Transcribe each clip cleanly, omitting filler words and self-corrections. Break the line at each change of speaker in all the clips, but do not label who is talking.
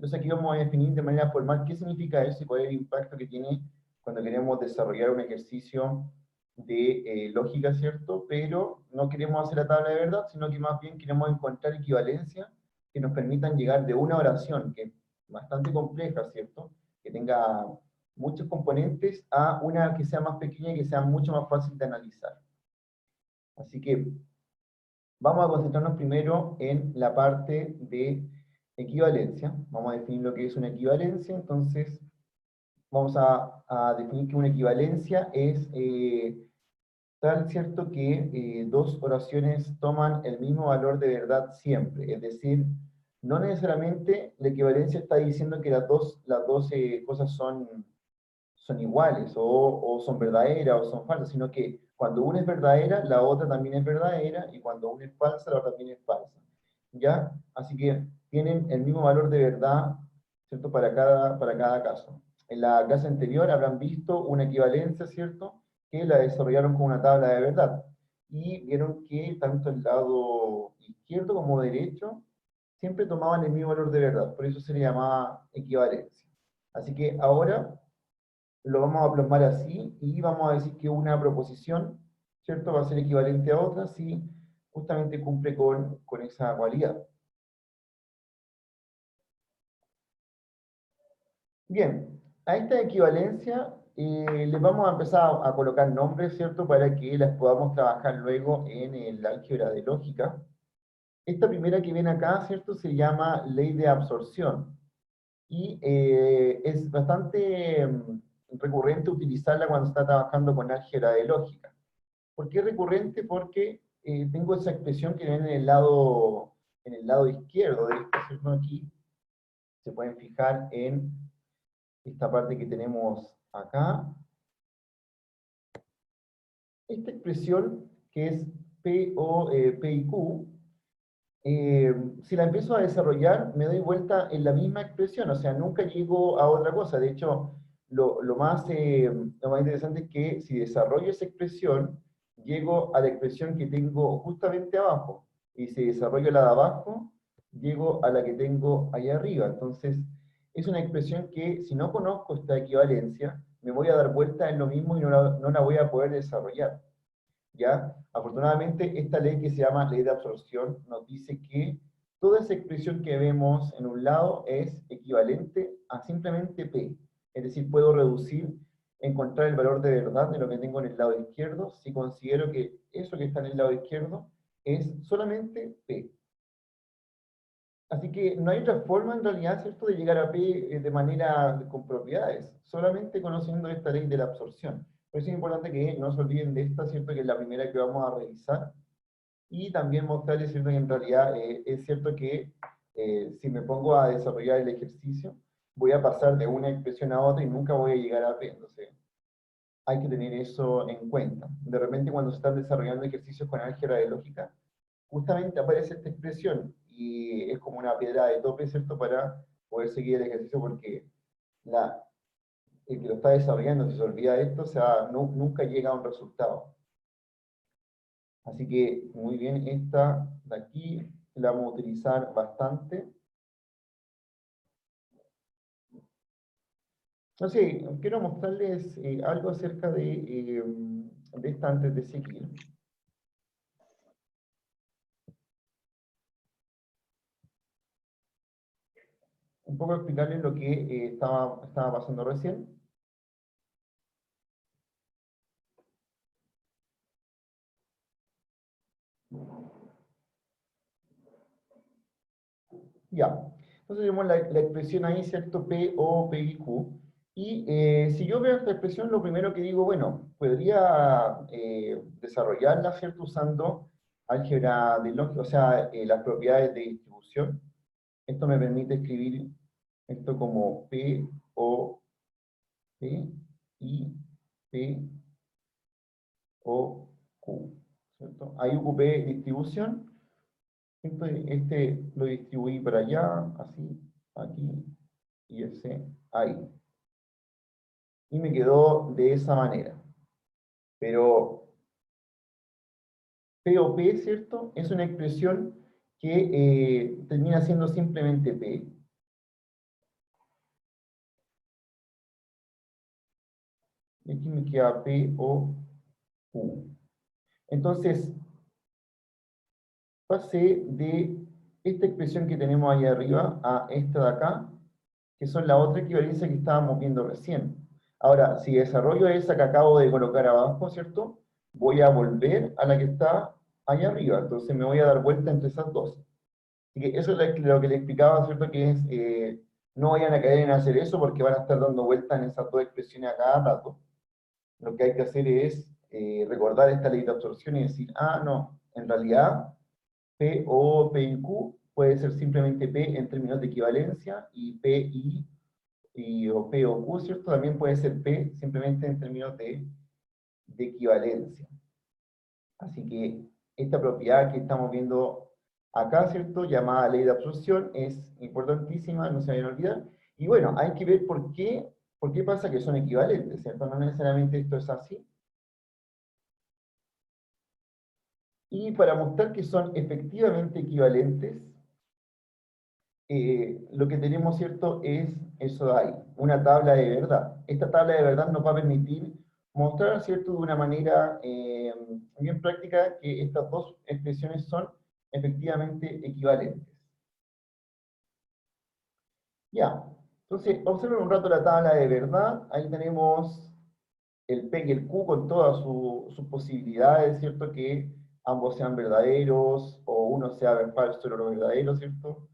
Entonces aquí vamos a definir de manera formal qué significa eso y cuál es el impacto que tiene cuando queremos desarrollar un ejercicio de lógica, ¿cierto? Pero no queremos hacer la tabla de verdad, sino que más bien queremos encontrar equivalencias que nos permitan llegar de una oración, que es bastante compleja, ¿cierto? Que tenga muchos componentes, a una que sea más pequeña y que sea mucho más fácil de analizar. Así que vamos a concentrarnos primero en la parte de equivalencia. Vamos a definir lo que es una equivalencia. Entonces, vamos a definir que una equivalencia es tal, ¿cierto?, que dos oraciones toman el mismo valor de verdad siempre. Es decir, no necesariamente la equivalencia está diciendo que las dos cosas son iguales, o son verdaderas, o son falsas, sino que cuando una es verdadera, la otra también es verdadera, y cuando una es falsa, la otra también es falsa. ¿Ya? Así que tienen el mismo valor de verdad, ¿cierto?, para cada caso. En la clase anterior habrán visto una equivalencia, ¿cierto?, que la desarrollaron con una tabla de verdad. Y vieron que tanto el lado izquierdo como derecho siempre tomaban el mismo valor de verdad. Por eso se le llamaba equivalencia. Así que ahora lo vamos a plasmar así y vamos a decir que una proposición, ¿cierto?, va a ser equivalente a otra si justamente cumple con esa cualidad. Bien, a esta equivalencia les vamos a empezar a colocar nombres, ¿cierto?, para que las podamos trabajar luego en el álgebra de lógica. Esta primera que viene acá, ¿cierto?, se llama ley de absorción. Y es bastante recurrente utilizarla cuando se está trabajando con álgebra de lógica. ¿Por qué recurrente? Porque tengo esa expresión que viene en el lado izquierdo de esto, ¿cierto? Aquí se pueden fijar en esta parte que tenemos acá. Esta expresión, que es P, o, P y Q, si la empiezo a desarrollar, me doy vuelta en la misma expresión, o sea, nunca llego a otra cosa. De hecho, lo más interesante es que si desarrollo esa expresión, llego a la expresión que tengo justamente abajo, y si desarrollo la de abajo, llego a la que tengo ahí arriba. Entonces, es una expresión que, si no conozco esta equivalencia, me voy a dar vuelta en lo mismo y no la voy a poder desarrollar. ¿Ya? Afortunadamente, esta ley que se llama ley de absorción nos dice que toda esa expresión que vemos en un lado es equivalente a simplemente P. Es decir, puedo encontrar el valor de verdad de lo que tengo en el lado izquierdo si considero que eso que está en el lado izquierdo es solamente P. Así que no hay otra forma en realidad, ¿cierto?, de llegar a P de manera con propiedades, solamente conociendo esta ley de la absorción. Por eso es importante que no se olviden de esta, ¿cierto?, que es la primera que vamos a revisar, y también mostrarles, ¿cierto?, que en realidad es cierto que si me pongo a desarrollar el ejercicio, voy a pasar de una expresión a otra y nunca voy a llegar a P. Entonces, hay que tener eso en cuenta. De repente, cuando se están desarrollando ejercicios con álgebra de lógica, justamente aparece esta expresión y es como una piedra de tope, ¿cierto?, para poder seguir el ejercicio, porque el que lo está desarrollando, si se olvida de esto, o sea, nunca llega a un resultado. Así que, muy bien, esta de aquí la vamos a utilizar bastante. No sé, quiero mostrarles algo acerca de esta antes de seguir. Un poco explicarles lo que estaba pasando recién. Ya. Entonces tenemos la expresión ahí, ¿cierto? P, O, P y Q. Y si yo veo esta expresión, lo primero que digo, bueno, podría desarrollarla, ¿cierto?, usando álgebra de lógica, o sea, las propiedades de distribución. Esto me permite escribir esto como P, O, P, I, P, O, Q, ¿cierto? Ahí ocupé distribución. Este lo distribuí para allá, así, aquí, y ese ahí. Y me quedó de esa manera. Pero P o P, ¿cierto?, es una expresión que termina siendo simplemente P. Y aquí me queda P, O, Q. Entonces, pasé de esta expresión que tenemos ahí arriba a esta de acá, que son la otra equivalencia que estábamos viendo recién. Ahora, si desarrollo esa que acabo de colocar abajo, ¿cierto? Voy a volver a la que está ahí arriba, entonces me voy a dar vuelta entre esas dos. Así que eso es lo que le explicaba, ¿cierto? Que es, no vayan a caer en hacer eso porque van a estar dando vueltas en esas dos expresiones a cada rato. Lo que hay que hacer es recordar esta ley de absorción y decir, ah, no, en realidad P o P y Q puede ser simplemente P en términos de equivalencia y P o P o Q, ¿cierto? También puede ser P simplemente en términos de equivalencia. Así que esta propiedad que estamos viendo acá, ¿cierto? Llamada ley de absorción, es importantísima, no se vayan a olvidar. Y bueno, hay que ver por qué pasa que son equivalentes, ¿cierto? No necesariamente esto es así. Y para mostrar que son efectivamente equivalentes, lo que tenemos, ¿cierto?, es eso de ahí, una tabla de verdad. Esta tabla de verdad nos va a permitir mostrar, ¿cierto?, de una manera bien práctica que estas dos expresiones son efectivamente equivalentes. Ya, entonces observen un rato la tabla de verdad, ahí tenemos el P y el Q con todas sus posibilidades, ¿cierto?, que ambos sean verdaderos, o uno sea falso y el otro verdadero, ¿cierto?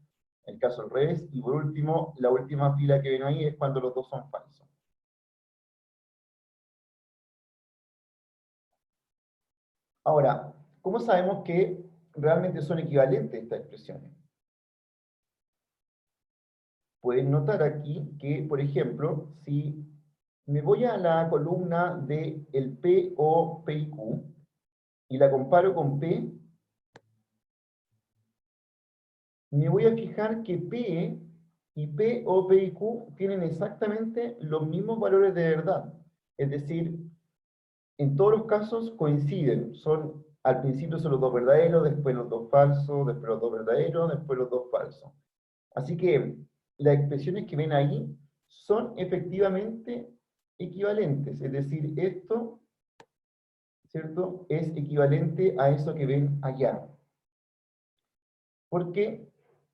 El caso al revés, y por último, la última fila que ven ahí es cuando los dos son falsos. Ahora, ¿cómo sabemos que realmente son equivalentes estas expresiones? Pueden notar aquí que, por ejemplo, si me voy a la columna de el P o P y Q, y la comparo con P, me voy a fijar que P y P o P y Q tienen exactamente los mismos valores de verdad. Es decir, en todos los casos coinciden. Son, al principio son los dos verdaderos, después los dos falsos, después los dos verdaderos, después los dos falsos. Así que las expresiones que ven ahí son efectivamente equivalentes. Es decir, esto, ¿cierto?, es equivalente a eso que ven allá. Porque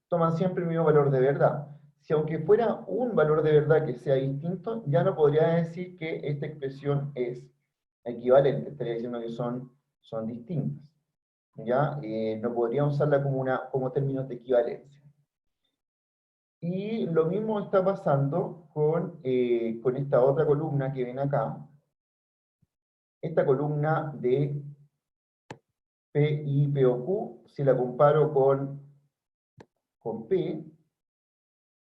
toman siempre el mismo valor de verdad. Si aunque fuera un valor de verdad que sea distinto, ya no podría decir que esta expresión es equivalente, estaría diciendo que son distintas. ¿Ya? No podría usarla como términos de equivalencia. Y lo mismo está pasando con esta otra columna que ven acá. Esta columna de P, I, P o Q, si la comparo con P,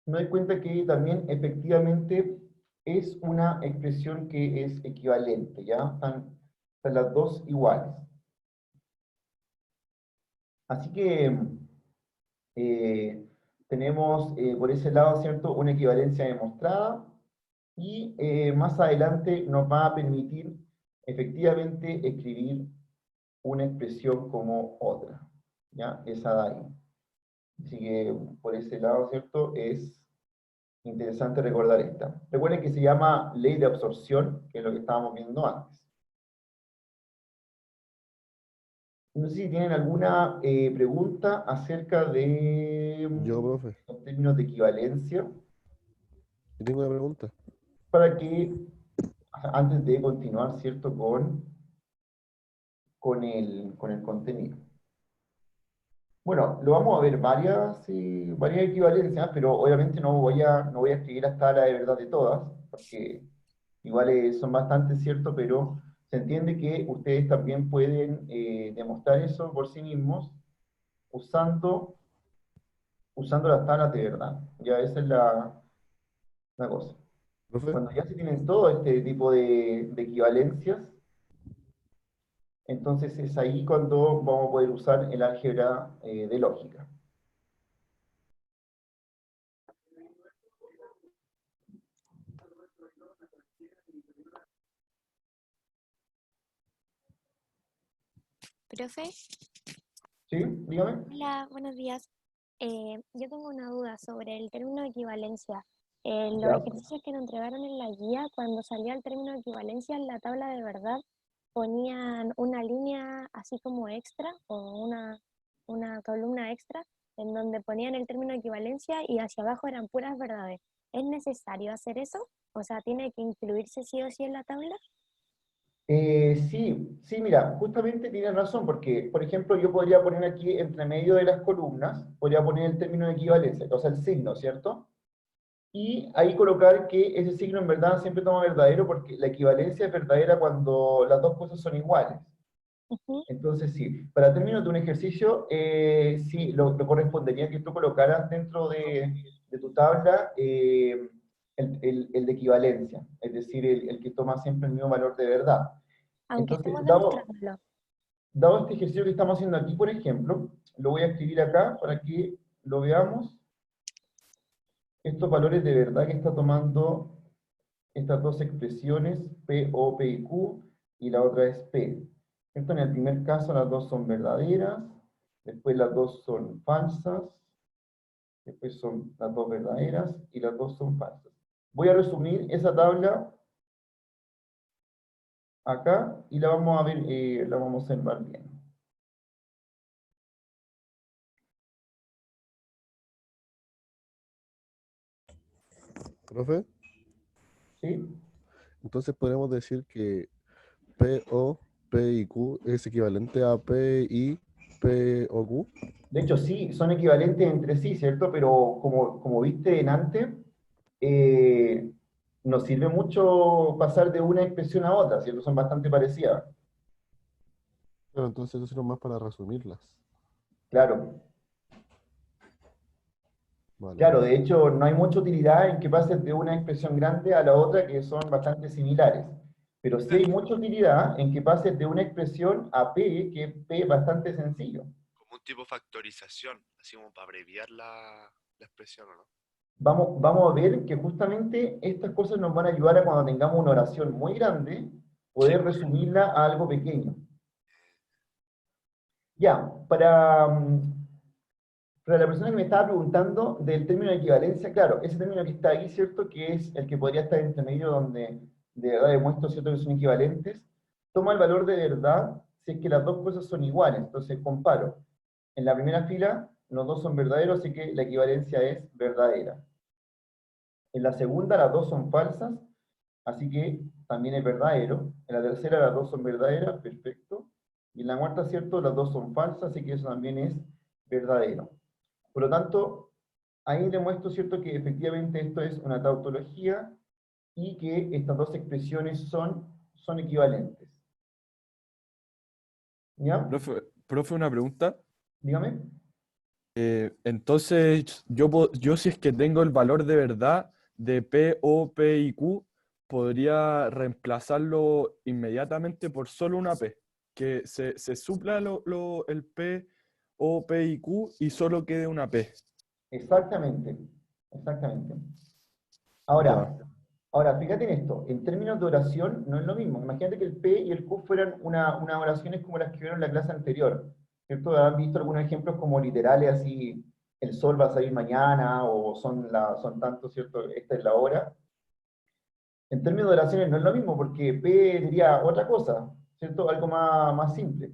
me doy cuenta que también efectivamente es una expresión que es equivalente, ¿ya? Están las dos iguales. Así que tenemos por ese lado, ¿cierto?, una equivalencia demostrada y más adelante nos va a permitir efectivamente escribir una expresión como otra, ¿ya? Esa de ahí. Así que por ese lado, ¿cierto?, es interesante recordar esta. Recuerden que se llama ley de absorción, que es lo que estábamos viendo antes. No sé si tienen alguna pregunta acerca de
Yo, profe,
los términos de equivalencia,
yo tengo una pregunta.
para que antes de continuar, ¿cierto?, con el contenido. Bueno, lo vamos a ver varias equivalencias, pero obviamente no voy a escribir hasta la de verdad de todas, porque igual son bastante ciertos, pero se entiende que ustedes también pueden demostrar eso por sí mismos usando, usando las tablas de verdad. Ya esa es la cosa.
Profe,
Cuando ya se tienen todo este tipo de equivalencias, entonces es ahí cuando vamos a poder usar el álgebra de lógica.
Profe,
¿Sí? Dígame.
hola, buenos días. Yo tengo una duda sobre el término de equivalencia. Los
¿Ya?
ejercicios que nos entregaron en la guía, cuando salía el término de equivalencia en la tabla de verdad, ponían una línea así como extra o una columna extra en donde ponían el término de equivalencia y hacia abajo eran puras verdades. ¿Es necesario hacer eso? O sea, ¿tiene que incluirse sí o sí en la tabla?
Sí, sí, mira, justamente tienes razón, porque, por ejemplo, yo podría poner aquí entre medio de las columnas, podría poner el término de equivalencia, o sea, el signo, ¿cierto? Y ahí colocar que ese signo en verdad siempre toma verdadero, porque la equivalencia es verdadera cuando las dos cosas son iguales.
Ujú.
Entonces, sí, para términos de un ejercicio, sí, lo correspondería que tú colocaras dentro de tu tabla el de equivalencia, es decir, el que toma siempre el mismo valor de verdad.
Aunque
Entonces,
estemos demostrándolo.
dado este ejercicio que estamos haciendo aquí, por ejemplo, lo voy a escribir acá para que lo veamos, estos valores de verdad que está tomando estas dos expresiones, P, O, P y Q, y la otra es P. ¿Cierto? En el primer caso las dos son verdaderas, después las dos son falsas, después son las dos verdaderas y las dos son falsas. Voy a resumir esa tabla acá y la vamos a ver, la vamos a observar bien.
¿Profe?
¿Sí?
Entonces podemos decir que P, O, P y Q es equivalente a P, I, P, O, Q.
De hecho, sí, son equivalentes entre sí, ¿cierto? Pero como viste en antes, eh, nos sirve mucho pasar de una expresión a otra, ¿cierto? Son bastante parecidas.
Pero entonces eso sirve más para resumirlas.
Claro,
Vale.
claro, de hecho, no hay mucha utilidad en que pases de una expresión grande a la otra, que son bastante similares. Pero sí hay
Claro,
mucha utilidad en que pases de una expresión a P, que P es bastante sencillo.
como un tipo de factorización, así como para abreviar la expresión, ¿o no?
Vamos a ver que justamente estas cosas nos van a ayudar a cuando tengamos una oración muy grande,
Sí,
poder resumirla a algo pequeño. Ya, para la persona que me estaba preguntando del término de equivalencia, claro, ese término que está ahí, ¿cierto? Que es el que podría estar entre medio donde de verdad demuestro, ¿cierto? Que son equivalentes. Toma el valor de verdad si es que las dos cosas son iguales. Entonces comparo. En la primera fila, los dos son verdaderos, así que la equivalencia es verdadera. En la segunda, las dos son falsas, así que también es verdadero. En la tercera, las dos son verdaderas, perfecto. Y en la cuarta, ¿cierto? Las dos son falsas, así que eso también es verdadero. Por lo tanto, ahí demuestro, ¿cierto?, que efectivamente esto es una tautología y que estas dos expresiones son equivalentes. ¿Ya?
Profe, una pregunta.
Dígame.
Entonces, yo si es que tengo el valor de verdad de P, O, P y Q, podría reemplazarlo inmediatamente por solo una P. Que se supla el P, O, P y Q y solo quede una P.
Exactamente. Exactamente.
Ya.
Ahora, ahora, fíjate en esto. En términos de oración, no es lo mismo. Imagínate que el P y el Q fueran unas oraciones como las que vieron en la clase anterior. ¿Cierto? Han visto algunos ejemplos como literales, así, el sol va a salir mañana, o son tantos, ¿cierto? Esta es la hora. En términos de oraciones no es lo mismo, porque P diría otra cosa, ¿cierto? Algo más simple.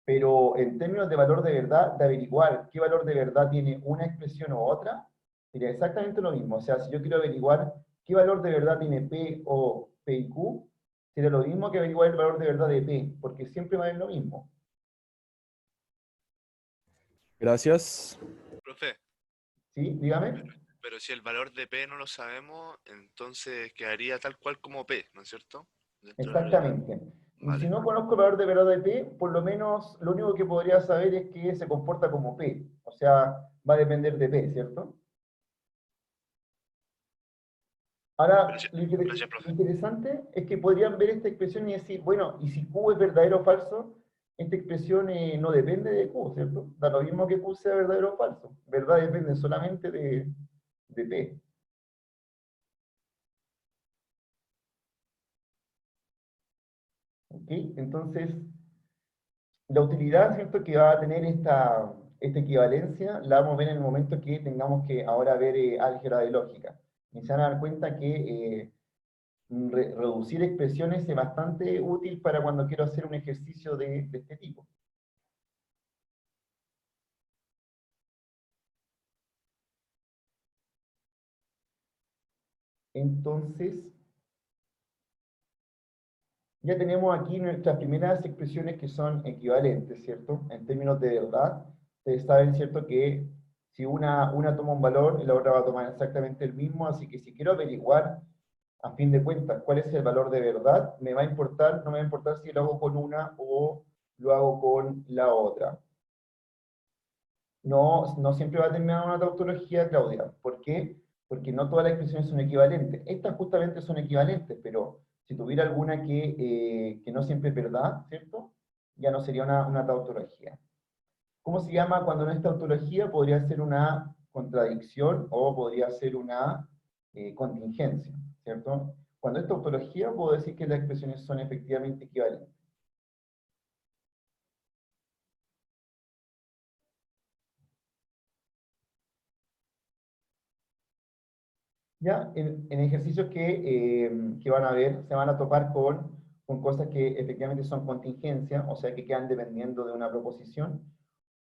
Pero en términos de valor de verdad, de averiguar qué valor de verdad tiene una expresión u otra, sería exactamente lo mismo. O sea, si yo quiero averiguar qué valor de verdad tiene P o P y Q, sería lo mismo que averiguar el valor de verdad de P, porque siempre va a ser lo mismo.
Gracias.
profe,
¿Sí? Dígame.
pero si el valor de P no lo sabemos, entonces quedaría tal cual como P, ¿no es cierto? Dentro de la regla.
Exactamente. Y si
Vale,
no conozco el valor de verdad de P, por lo menos lo único que podría saber es que se comporta como P. O sea, va a depender de P, ¿cierto? Ahora,
gracias, gracias,
lo
profe.
interesante es que podrían ver esta expresión y decir, bueno, y si Q es verdadero o falso, esta expresión no depende de Q, ¿cierto? Da lo mismo que Q sea verdadero o falso. Verdad depende solamente de P. ¿Ok? Entonces, la utilidad, ¿cierto?, que va a tener esta equivalencia, la vamos a ver en el momento que tengamos que ahora ver álgebra de lógica. Y se van a dar cuenta que reducir expresiones es bastante útil para cuando quiero hacer un ejercicio de este tipo. Entonces, ya tenemos aquí nuestras primeras expresiones que son equivalentes, ¿cierto? En términos de verdad, ustedes saben, ¿cierto? Que si una toma un valor, la otra va a tomar exactamente el mismo, así que si quiero averiguar, a fin de cuentas, cuál es el valor de verdad, me va a importar, no me va a importar si lo hago con una o lo hago con la otra. No siempre va a terminar una tautología, Claudia. ¿Por qué? Porque no todas las expresiones son equivalentes. Estas justamente son equivalentes, pero si tuviera alguna que no siempre es verdad, ¿cierto? Ya no sería una tautología. ¿Cómo se llama cuando no es tautología? Podría ser una contradicción o podría ser una contingencia, ¿cierto? Cuando es tautología, puedo decir que las expresiones son efectivamente equivalentes. Ya, en ejercicios que van a ver, se van a topar con cosas que efectivamente son contingencia, o sea, que quedan dependiendo de una proposición,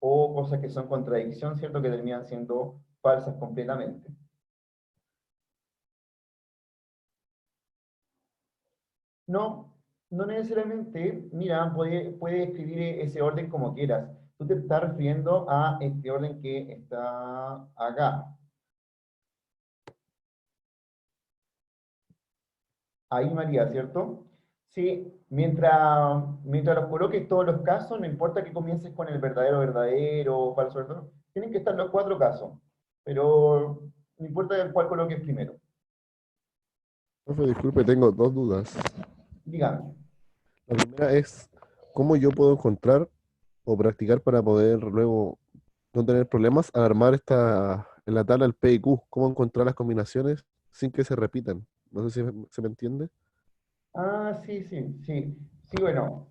o cosas que son contradicción, ¿cierto? Que terminan siendo falsas completamente. No, no necesariamente. Mira, puede escribir ese orden como quieras. Tú te estás refiriendo a este orden que está acá. Ahí, María, ¿cierto? Sí, mientras los coloques todos los casos, no importa que comiences con el verdadero, verdadero, falso, verdadero, tienen que estar los 4 casos, pero no importa el cuál coloques primero.
Profe, disculpe, tengo dos dudas.
Dígame.
La primera es, ¿cómo yo puedo encontrar o practicar para poder luego no tener problemas al armar en la tabla el P y Q? ¿Cómo encontrar las combinaciones sin que se repitan? No sé si se me entiende.
Ah, sí, sí, sí. Sí, bueno,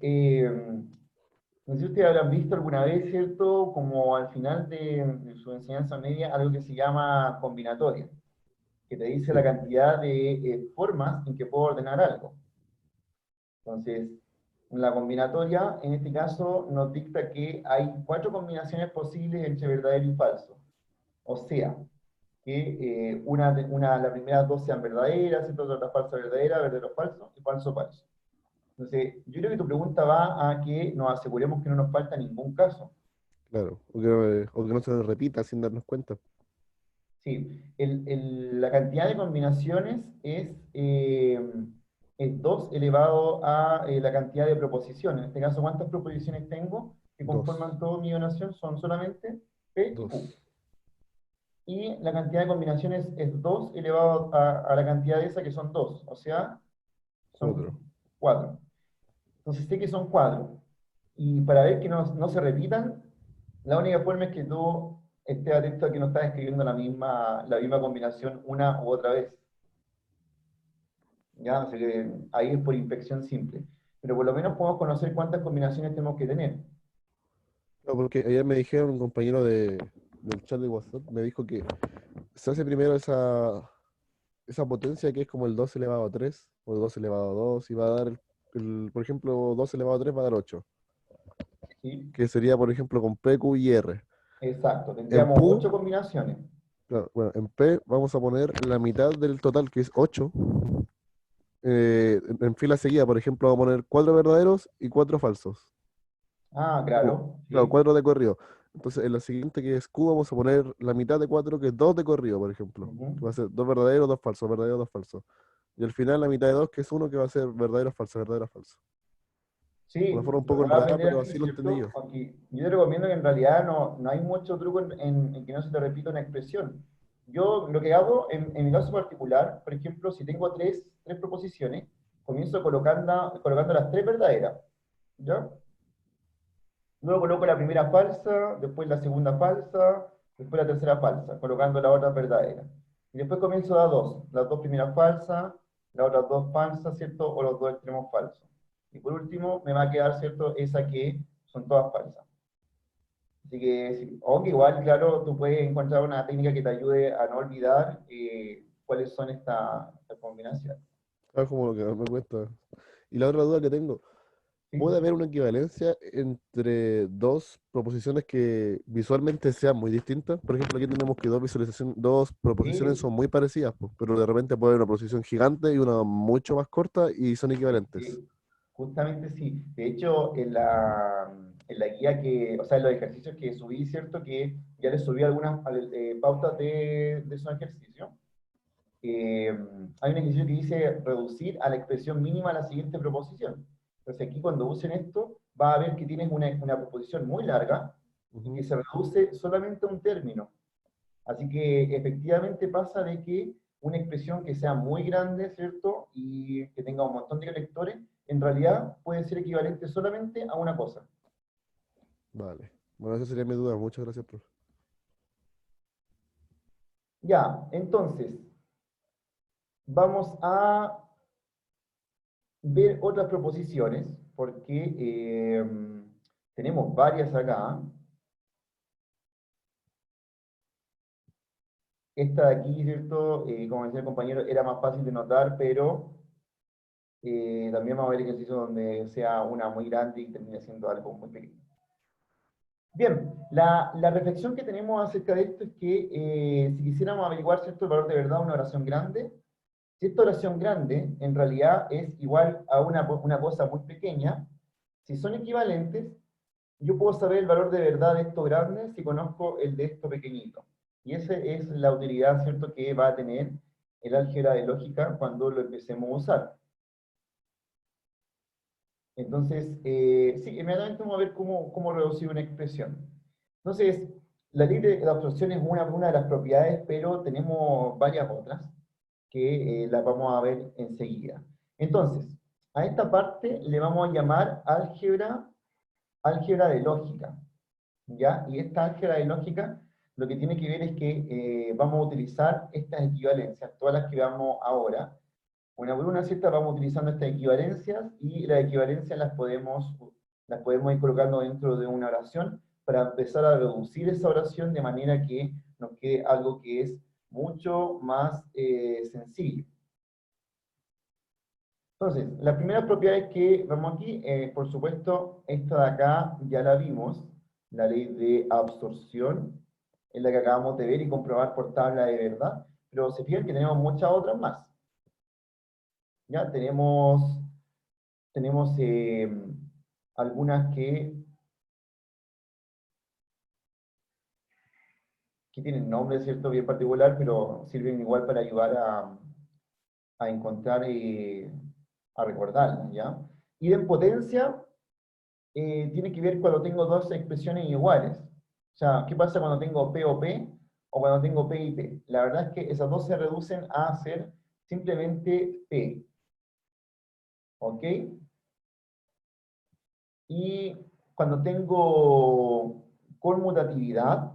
no sé si ustedes habrán visto alguna vez, ¿cierto? Como al final de su enseñanza media, algo que se llama combinatoria, que te dice la
Sí,
cantidad de formas en que puedo ordenar algo. Entonces, la combinatoria, en este caso, nos dicta que hay 4 combinaciones posibles entre verdadero y falso. O sea, que las primeras 2 sean verdaderas, entonces otra falsa verdadera, verdadero falso y falso falso. Entonces, yo creo que tu pregunta va a que nos aseguremos que no nos falta ningún caso.
claro. O que no se repita sin darnos cuenta.
Sí, la cantidad de combinaciones es 2 elevado a la cantidad de proposiciones. En este caso, ¿cuántas proposiciones tengo que
Dos.
conforman toda mi donación? Son solamente P y Q.
Dos.
Y la cantidad de combinaciones es 2 elevado a la cantidad de esa que son 2. O sea,
Cuatro.
son 4. Entonces sé que son 4. Y para ver que no se repitan, la única forma es que tú estés atento a que no estás escribiendo la misma combinación una u otra vez. ¿Ya? Así que ahí es por inspección simple. Pero por lo menos podemos conocer cuántas combinaciones tenemos que tener.
No, porque ayer me dijeron un compañero del chat de WhatsApp, me dijo que se hace primero esa potencia que es como el 2 elevado a 3 o el 2 elevado a 2 y va a dar, por ejemplo, 2 elevado a 3 va a dar 8
¿Sí?
que sería, por ejemplo, con P, Q y R.
Exacto.
En
Tendríamos
Q,
8 combinaciones.
claro, bueno, en P vamos a poner la mitad del total, que es 8. En fila seguida, por ejemplo, vamos a poner 4 verdaderos y 4 falsos.
Ah,
O,
claro.
claro,
Sí.
4 de corrido. Entonces, en la siguiente, que es Q, vamos a poner la mitad de 4, que es 2 de corrido, por ejemplo.
Ujú.
Que va a ser 2 verdaderos, 2 falsos, verdaderos, 2 falsos. Y al final, la mitad de 2, que es uno, que va a ser verdadero, falso, verdadero, falso. Una
Sí,
forma un
lo
poco
vas a
enredada,
aprender
pero
así,
así lo entendí
¿cierto?
yo.
Aunque yo te recomiendo que en realidad no hay mucho truco en que no se te repita una expresión. Yo lo que hago, en mi caso particular, por ejemplo, si tengo tres proposiciones, comienzo colocando las 3 verdaderas, ¿ya? Luego coloco la primera falsa, después la segunda falsa, después la tercera falsa, colocando la otra verdadera. Y después comienzo las 2 primeras falsas, las otras 2 falsas, ¿cierto? O los 2 extremos falsos. Y por último, me va a quedar, ¿cierto? Esa que son todas falsas. Así que, sí, aunque igual, claro, tú puedes encontrar una técnica que te ayude a no olvidar cuáles cuáles son estas combinaciones.
Ah, como lo que me cuesta. Y la otra duda que tengo,
¿Sí?
¿puede haber una equivalencia entre dos proposiciones que visualmente sean muy distintas? Por ejemplo, aquí tenemos que dos proposiciones
Sí,
son muy parecidas, po, pero de repente puede haber una proposición gigante y una mucho más corta y son equivalentes.
sí, justamente sí. De hecho, en la guía o sea, en los ejercicios que subí, ¿cierto? Que ya les subí algunas pautas de esos ejercicios. eh, Hay un ejercicio que dice reducir a la expresión mínima la siguiente proposición. Entonces aquí cuando usen esto, va a ver que tienes una proposición muy larga y que
Ujú.
se reduce solamente a un término. Así que efectivamente pasa de que una expresión que sea muy grande, ¿cierto? Y que tenga un montón de lectores, en realidad puede ser equivalente solamente a una cosa.
Vale. Bueno, esa sería mi duda. Muchas gracias, profe.
Ya, entonces, vamos a ver otras proposiciones, porque tenemos varias acá. Esta de aquí, ¿cierto? Como decía el compañero, era más fácil de notar, pero también vamos a ver ejercicios donde sea una muy grande y termine siendo algo muy pequeño. Bien, la reflexión que tenemos acerca de esto es que si quisiéramos averiguar, ¿cierto?, el valor de verdad de una oración grande, si esta oración grande en realidad es igual a una cosa muy pequeña, si son equivalentes, yo puedo saber el valor de verdad de esto grande si conozco el de esto pequeñito. Y esa es la utilidad, ¿cierto?, que va a tener el álgebra de lógica cuando lo empecemos a usar. Entonces, sí, inmediatamente vamos a ver cómo reducir una expresión. Entonces, la ley de absorción es una de las propiedades, pero tenemos varias otras que las vamos a ver enseguida. Entonces, a esta parte le vamos a llamar álgebra de lógica, ¿ya? Y esta álgebra de lógica lo que tiene que ver es que vamos a utilizar estas equivalencias, todas las que veamos ahora. Una por una, ¿cierto? Vamos utilizando estas equivalencias y las equivalencias las podemos ir colocando dentro de una oración para empezar a reducir esa oración de manera que nos quede algo que es mucho más sencillo. Entonces, las primeras propiedades que vemos aquí, por supuesto, esta de acá ya la vimos, la ley de absorción, es la que acabamos de ver y comprobar por tabla de verdad, pero se fijan que tenemos muchas otras más. Ya tenemos algunas que tienen nombre, ¿cierto?, bien particular, pero sirven igual para ayudar a encontrar, a recordarlas, ¿ya? Idempotencia tiene que ver cuando tengo dos expresiones iguales. O sea, ¿qué pasa cuando tengo P o P o cuando tengo P y P? La verdad es que esas dos se reducen a ser simplemente P. ¿Ok? Y cuando tengo conmutatividad,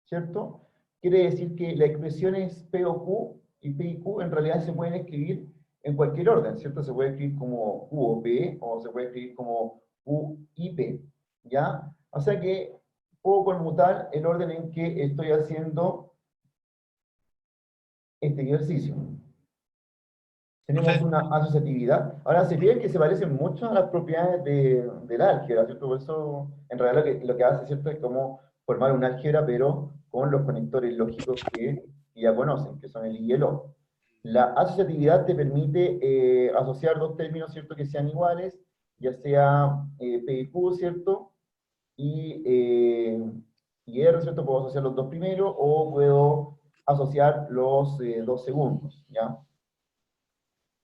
¿cierto? Quiere decir que las expresiones P o Q y P y Q en realidad se pueden escribir en cualquier orden, ¿cierto? Se puede escribir como Q o P, o se puede escribir como Q y P, ¿ya? O sea que puedo conmutar el orden en que estoy haciendo este ejercicio. Tenemos
Profe,
una asociatividad. Ahora, se fijan que se parecen mucho a las propiedades del álgebra, ¿cierto? Por eso, en realidad, lo que hace, ¿cierto?, es como formar un álgebra, pero con los conectores lógicos que ya conocen, que son el I y el O. La asociatividad te permite asociar dos términos, ¿cierto?, que sean iguales, ya sea P y Q, ¿cierto?, y R, ¿cierto? Puedo asociar los dos primeros, o puedo asociar los dos segundos, ¿ya?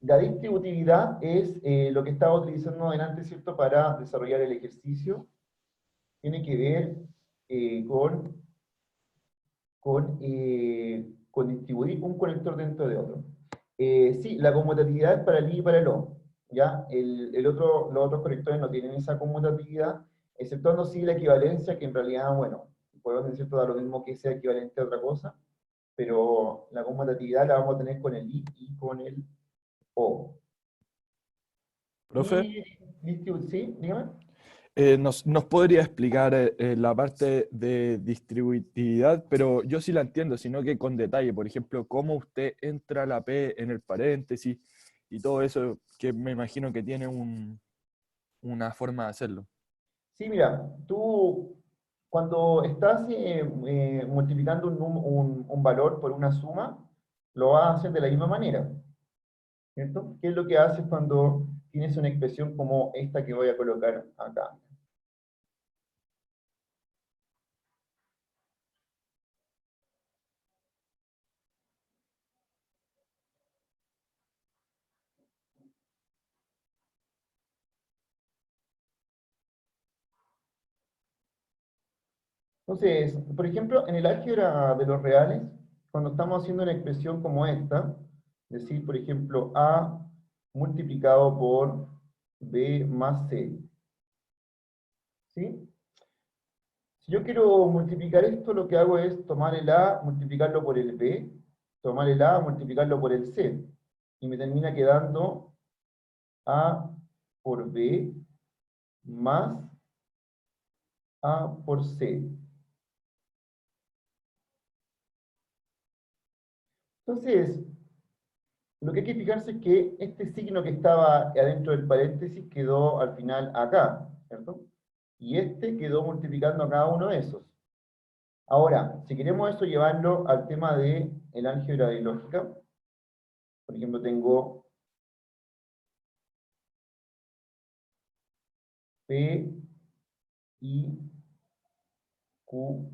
La distributividad es lo que estaba utilizando adelante, ¿cierto?, para desarrollar el ejercicio. Tiene que ver con distribuir un conector dentro de otro. Sí, la conmutatividad es para el I y para el O. ¿Ya? Los otros conectores no tienen esa conmutatividad, exceptuando sí la equivalencia, que en realidad, bueno, podemos decir todo lo mismo que sea equivalente a otra cosa, pero la conmutatividad la vamos a tener con el I y con el O.
Profe,
Y sí, dígame.
Nos podría explicar la parte de distributividad, pero yo sí la entiendo, sino que con detalle. Por ejemplo, cómo usted entra la P en el paréntesis y todo eso, que me imagino que tiene una forma de hacerlo.
Sí, mira, tú cuando estás multiplicando un valor por una suma, lo vas a hacer de la misma manera, ¿cierto? ¿Qué es lo que haces cuando tienes una expresión como esta que voy a colocar acá? Entonces, por ejemplo, en el álgebra de los reales, cuando estamos haciendo una expresión como esta, decir, por ejemplo, A multiplicado por B más C, ¿sí? Si yo quiero multiplicar esto, lo que hago es tomar el A, multiplicarlo por el B, tomar el A, multiplicarlo por el C, y me termina quedando A por B más A por C. Entonces, lo que hay que fijarse es que este signo que estaba adentro del paréntesis quedó al final acá, ¿cierto? Y este quedó multiplicando a cada uno de esos. Ahora, si queremos eso llevarlo al tema de el álgebra de lógica, por ejemplo, tengo P, I, Q,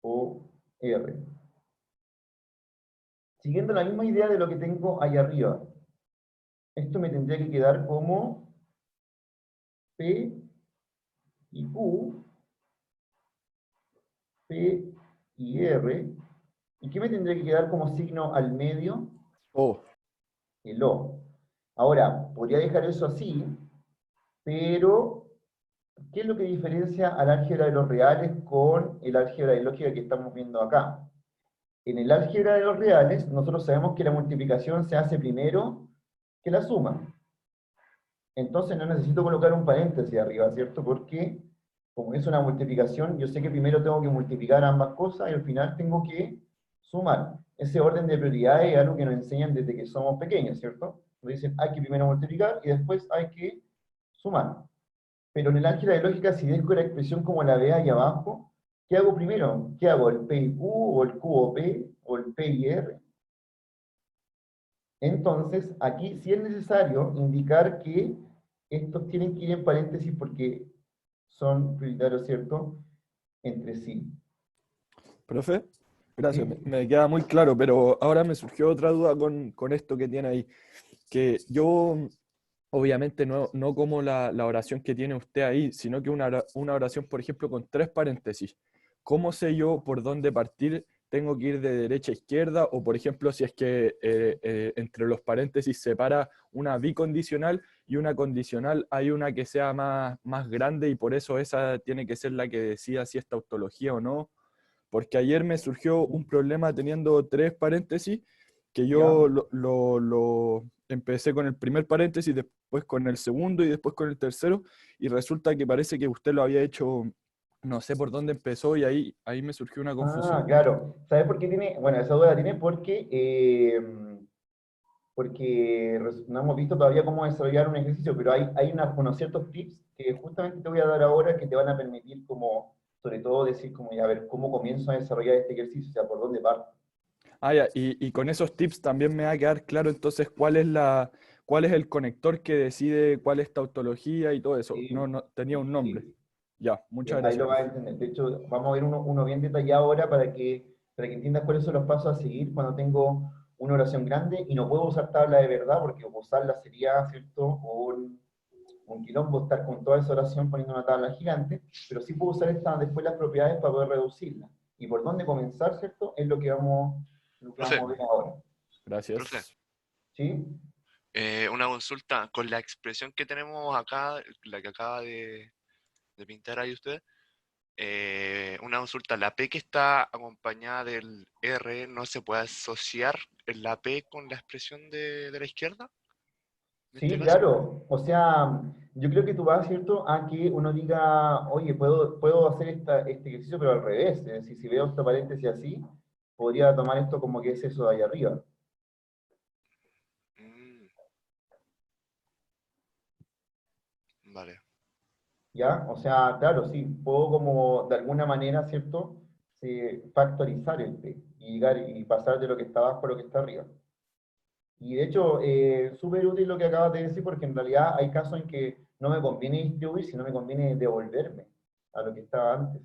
O, R. Siguiendo la misma idea de lo que tengo ahí arriba, esto me tendría que quedar como P y Q, P y R. ¿Y qué me tendría que quedar como signo al medio?
Oh,
El O. Ahora, podría dejar eso así, pero ¿qué es lo que diferencia al álgebra de los reales con el álgebra de lógica que estamos viendo acá? En el álgebra de los reales, nosotros sabemos que la multiplicación se hace primero que la suma. Entonces no necesito colocar un paréntesis arriba, ¿cierto? Porque como es una multiplicación, yo sé que primero tengo que multiplicar ambas cosas y al final tengo que sumar. Ese orden de prioridades es algo que nos enseñan desde que somos pequeños, ¿cierto? Nos dicen, hay que primero multiplicar y después hay que sumar. Pero en el álgebra de lógica, si dejo la expresión como la ve ahí abajo, ¿qué hago primero? ¿Qué hago? ¿El P y Q, o el Q o P, o el P y R? Entonces, aquí sí es necesario indicar que estos tienen que ir en paréntesis porque son prioritarios, ¿cierto? Entre sí.
profe, gracias,
¿Sí?
me queda muy claro, pero ahora me surgió otra duda con esto que tiene ahí, que yo obviamente no como la oración que tiene usted ahí, sino que una oración, por ejemplo, con 3 paréntesis. ¿Cómo sé yo por dónde partir? ¿Tengo que ir de derecha a izquierda? O, por ejemplo, si es que entre los paréntesis separa una bicondicional y una condicional, hay una que sea más grande y por eso esa tiene que ser la que decida si es tautología o no. Porque ayer me surgió un problema teniendo 3 paréntesis, que
¿Ya?
yo lo empecé con el primer paréntesis, después con el segundo y después con el tercero, y resulta que parece que usted lo había hecho, no sé por dónde empezó, y ahí me surgió una
Ah,
confusión.
claro. ¿Sabes por qué tiene? Bueno, esa duda tiene porque no hemos visto todavía cómo desarrollar un ejercicio, pero hay unos ciertos tips que justamente te voy a dar ahora que te van a permitir como, sobre todo decir como, ya, a ver, cómo comienzo a desarrollar este ejercicio, o sea, por dónde parto.
Ah, ya, y con esos tips también me va a quedar claro entonces cuál es el conector que decide cuál es tautología y todo eso.
Sí,
No, tenía un nombre.
sí.
Ya, muchas
Ahí
gracias,
lo vas a
profe.
entender. De hecho, vamos a ver uno bien detallado ahora para que entiendas cuáles son los pasos a seguir cuando tengo una oración grande y no puedo usar tabla de verdad porque usarla sería, ¿cierto? Un quilombo estar con toda esa oración poniendo una tabla gigante, pero sí puedo usar después las propiedades para poder reducirla. Y por dónde comenzar, ¿cierto? Es lo que vamos
Profe,
a ver ahora.
profe,
Gracias.
¿Sí?
una consulta. Con la expresión que tenemos acá, la que acaba de pintar ahí usted, una consulta. ¿La P que está acompañada del R no se puede asociar en la P con la expresión de la izquierda? en este
Sí,
caso.
claro. O sea, yo creo que tú vas, ¿cierto?, a que uno diga, oye, puedo hacer este ejercicio, pero al revés. Es decir, si veo esta paréntesis así, podría tomar esto como que es eso de ahí arriba.
Mm, vale,
¿Ya? O sea, claro, sí, puedo como de alguna manera, ¿cierto?, factorizar el P y llegar y pasar de lo que está abajo a lo que está arriba. Y de hecho, súper útil lo que acabas de decir, porque en realidad hay casos en que no me conviene distribuir, sino me conviene devolverme a lo que estaba antes.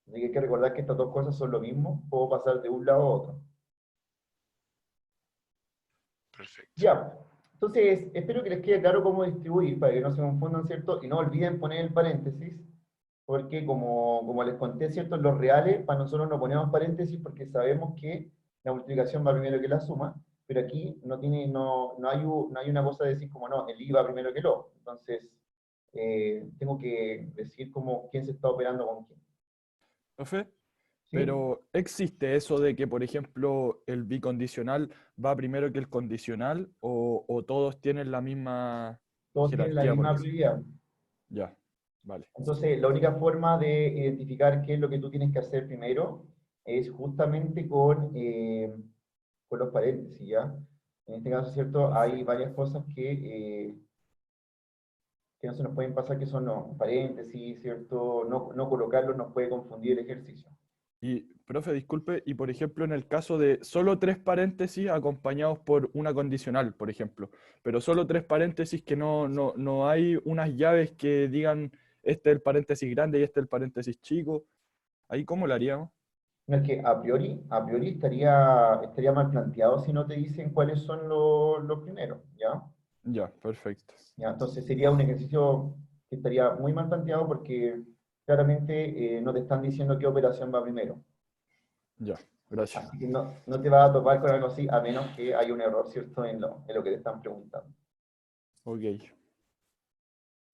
Así que hay que recordar que estas dos cosas son lo mismo, puedo pasar de un lado a otro.
perfecto.
Ya, entonces espero que les quede claro cómo distribuir para que no se confundan, ¿cierto? Y no olviden poner el paréntesis, porque como les conté, ¿cierto? En los reales, para nosotros no ponemos paréntesis porque sabemos que la multiplicación va primero que la suma, pero aquí no hay una cosa de decir como no, el I va primero que el O. Entonces, tengo que decir como quién se está operando con quién.
Profe,
¿Sí?
pero ¿existe eso de que, por ejemplo, el bicondicional va primero que el condicional o todos tienen la misma
Todos tienen la
jerarquía, por
misma
decir?
prioridad.
Ya, vale.
Entonces, la única forma de identificar qué es lo que tú tienes que hacer primero es justamente con los paréntesis, ¿ya? En este caso, ¿cierto? Hay
Perfecto.
varias cosas que no se nos pueden pasar, que son los paréntesis, ¿cierto? No colocarlos nos puede confundir el ejercicio.
Y, profe, disculpe, y por ejemplo, en el caso de solo tres paréntesis acompañados por una condicional, por ejemplo, pero solo tres paréntesis que no hay unas llaves que digan este es el paréntesis grande y este es el paréntesis chico, ¿ahí cómo lo haríamos?
No es que a priori estaría mal planteado si no te dicen cuáles son los primeros, ¿ya?
Ya, perfecto.
¿Ya? Entonces sería un ejercicio que estaría muy mal planteado porque claramente no te están diciendo qué operación va primero.
Ya, gracias.
Así que no te vas a topar con algo así a menos que haya un error, ¿cierto?, en lo que te están preguntando.
Ok.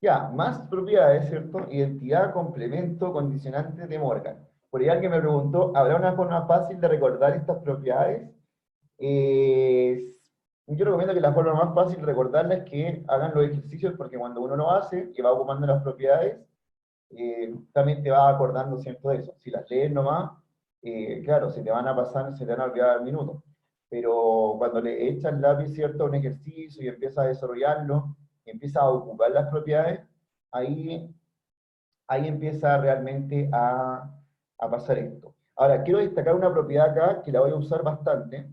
Ya, más propiedades, ¿cierto? Identidad, complemento, condicionante de Morgan. Por ahí alguien me preguntó, ¿habrá una forma fácil de recordar estas propiedades? Yo recomiendo que la forma más fácil de recordarla es que hagan los ejercicios, porque cuando uno lo hace y va ocupando las propiedades, también te vas acordando, ¿cierto?, de eso. Si las lees nomás, claro, se te van a pasar, se te van a olvidar al minuto. Pero cuando le echas el lápiz, ¿cierto?, a un ejercicio y empiezas a desarrollarlo, y empiezas a ocupar las propiedades, ahí, ahí empieza realmente a pasar esto. Ahora, quiero destacar una propiedad acá que la voy a usar bastante.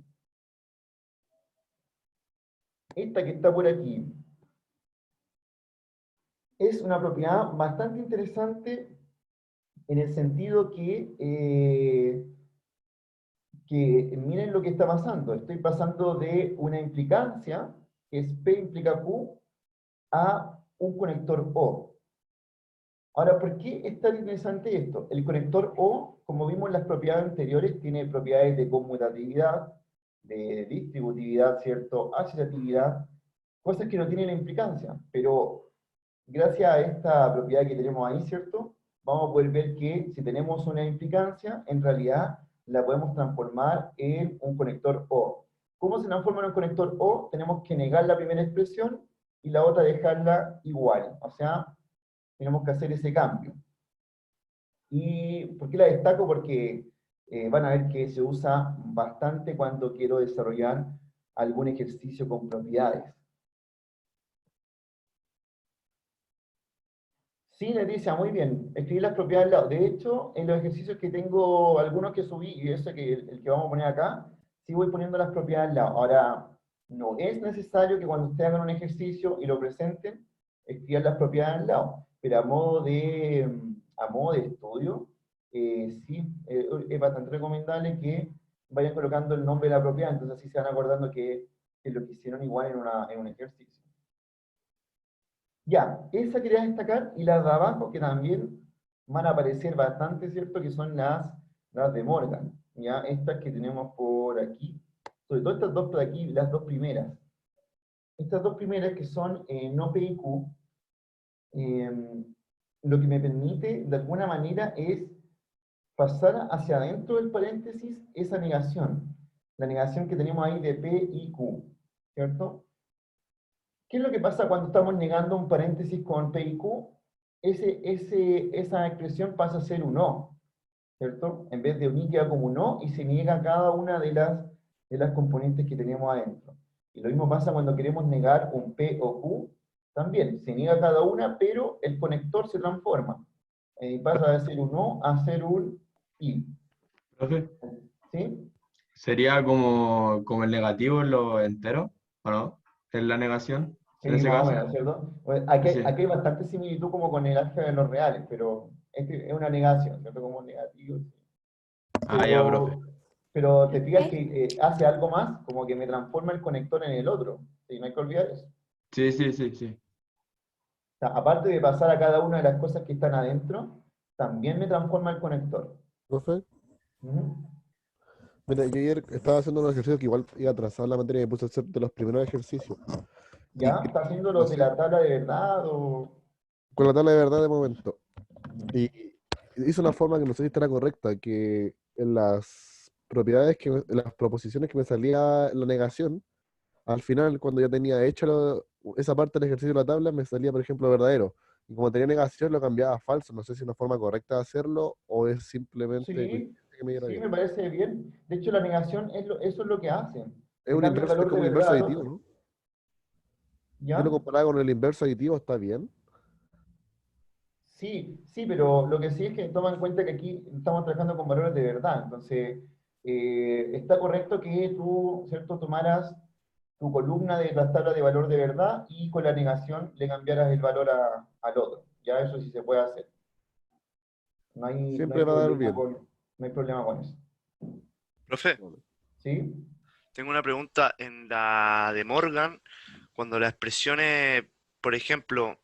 Esta que está por aquí es una propiedad bastante interesante en el sentido que miren lo que está pasando. Estoy pasando de una implicancia, que es P implica Q, a un conector O. Ahora, ¿por qué es tan interesante esto? El conector O, como vimos en las propiedades anteriores, tiene propiedades de conmutatividad, de distributividad, ¿cierto?, asociatividad, cosas que no tienen la implicancia, pero gracias a esta propiedad que tenemos ahí, ¿cierto?, vamos a poder ver que si tenemos una implicancia, en realidad la podemos transformar en un conector O. ¿Cómo se transforma en un conector O? Tenemos que negar la primera expresión y la otra dejarla igual. O sea, tenemos que hacer ese cambio. ¿Y por qué la destaco? Porque van a ver que se usa bastante cuando quiero desarrollar algún ejercicio con propiedades. Sí, Leticia, muy bien. Escribí las propiedades al lado. De hecho, en los ejercicios que tengo, algunos que subí, y ese que el que vamos a poner acá, sí voy poniendo las propiedades al lado. Ahora, no es necesario que cuando ustedes hagan un ejercicio y lo presenten, escriban las propiedades al lado. Pero a modo de estudio, sí, es bastante recomendable que vayan colocando el nombre de la propiedad, entonces así se van acordando que lo que hicieron igual en un ejercicio. Ya, esa quería destacar, y las de abajo que también van a aparecer bastante, ¿cierto? Que son las de Morgan, ya, estas que tenemos por aquí, sobre todo estas dos por aquí, las dos primeras. Estas dos primeras que son no P y Q, lo que me permite de alguna manera es pasar hacia adentro del paréntesis esa negación, la negación que tenemos ahí de P y Q, ¿cierto? ¿Qué es lo que pasa cuando estamos negando un paréntesis con P y Q? Esa expresión pasa a ser un O, ¿cierto? En vez de un I queda como un O y se niega cada una de las componentes que tenemos adentro. Y lo mismo pasa cuando queremos negar un P o Q, también se niega cada una, pero el conector se transforma. Y pasa de ser un O a ser un I.
Profe,
¿Sí?
¿sería como el negativo en lo entero, o no? ¿En la negación,
Sí,
en ese
más o
caso?
menos, ¿cierto? Bueno, aquí,
Sí.
aquí hay bastante similitud como con el álgebra de los reales, pero es una negación, ¿cierto? Como negativo. Sí.
Ah, ya, profe.
Pero te fijas que hace algo más, como que me transforma el conector en el otro. ¿Sí? No hay que olvidar eso.
Sí, sí, sí, sí.
O sea, aparte de pasar a cada una de las cosas que están adentro, también me transforma el conector.
Profe,
Ujú.
mira, yo ayer estaba haciendo un ejercicio que igual iba atrasado en la materia y me puse a hacer de los primeros ejercicios. Y
¿Ya? ¿Está haciendo
no
los de
sé,
la tabla de verdad o...?
con la tabla de verdad de momento. Y hizo una forma que no sé si estará correcta, que en las propiedades, en las proposiciones que me salía la negación, al final, cuando ya tenía hecha esa parte del ejercicio de la tabla, me salía, por ejemplo, verdadero. Y como tenía negación, lo cambiaba a falso. No sé si es una forma correcta de hacerlo o es simplemente
Sí,
que me diera
sí,
bien.
me parece bien. De hecho, la negación, eso es lo que hace.
Es
Te
un
cambia el
inverso, es
valor de
como un inverso
verdad al
aditivo,
otro.
¿no? Yo lo
¿Ya?
comparaba con el inverso aditivo, está bien.
Sí, sí, pero lo que sí es que toma en cuenta que aquí estamos trabajando con valores de verdad. Entonces, está correcto que tú, ¿cierto?, tomaras tu columna de la tabla de valor de verdad y con la negación le cambiaras el valor al otro. Ya eso sí se puede hacer. No hay
Siempre va a dar
problema
bien.
no hay problema con eso.
Profe,
¿Sí?
tengo una pregunta en la de Morgan, cuando las expresiones, por ejemplo,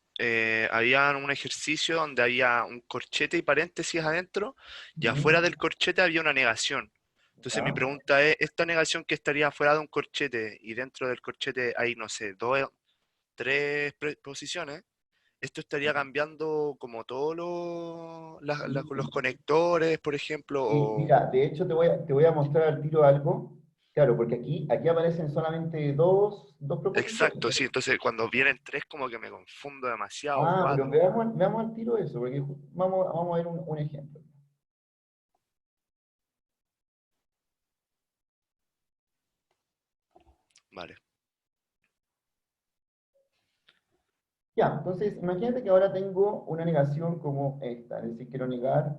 había un ejercicio donde había un corchete y paréntesis adentro, y afuera del corchete había una negación. Entonces mi
¿Ya?
pregunta es, ¿esta negación que estaría fuera de un corchete y dentro del corchete hay, no sé, tres posiciones? ¿Esto estaría cambiando como todos los conectores, por ejemplo?
Y
O...
mira, de hecho te voy a mostrar al tiro algo. Claro, porque aquí aparecen solamente dos proposiciones.
Exacto, sí. Entonces cuando vienen tres como que me confundo demasiado, o
Ah, pero
cuatro.
veamos al tiro eso, porque vamos a ver un ejemplo.
Vale.
Ya, entonces imagínate que ahora tengo una negación como esta, es decir, quiero negar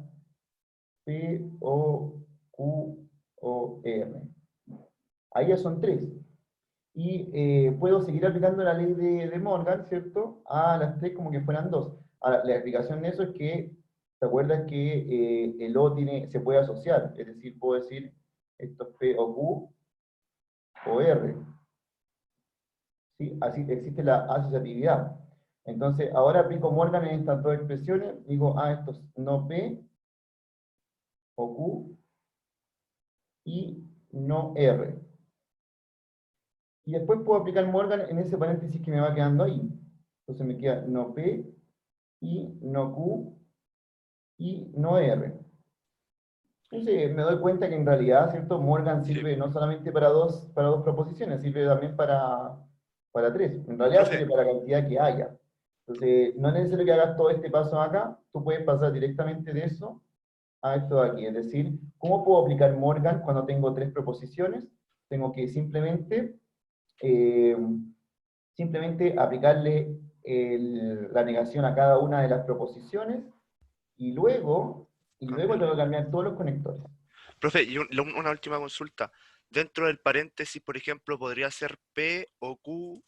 P, O, Q, O, R. Ahí ya son tres. Y puedo seguir aplicando la ley de Morgan, ¿cierto? A las tres como que fueran dos. Ahora, la explicación de eso es que, ¿te acuerdas que el O se puede asociar? Es decir, puedo decir esto es P o Q o R. ¿Sí? Así existe la asociatividad. Entonces, ahora aplico Morgan en estas dos expresiones, digo, esto es no P o Q y no R. Y después puedo aplicar Morgan en ese paréntesis que me va quedando ahí. Entonces me queda no P y no Q y no R. Entonces me doy cuenta que en realidad, ¿cierto? Morgan
Sí.
sirve no solamente para dos proposiciones, sirve también para tres. En realidad
Profe,
sirve para la cantidad que haya. Entonces, no es necesario que hagas todo este paso acá, tú puedes pasar directamente de eso a esto de aquí. Es decir, ¿cómo puedo aplicar Morgan cuando tengo tres proposiciones? Tengo que eh, simplemente aplicarle la negación a cada una de las proposiciones y luego tengo que cambiar todos los conectores.
profe, y una última consulta. Dentro del paréntesis, por ejemplo, ¿podría ser P o Q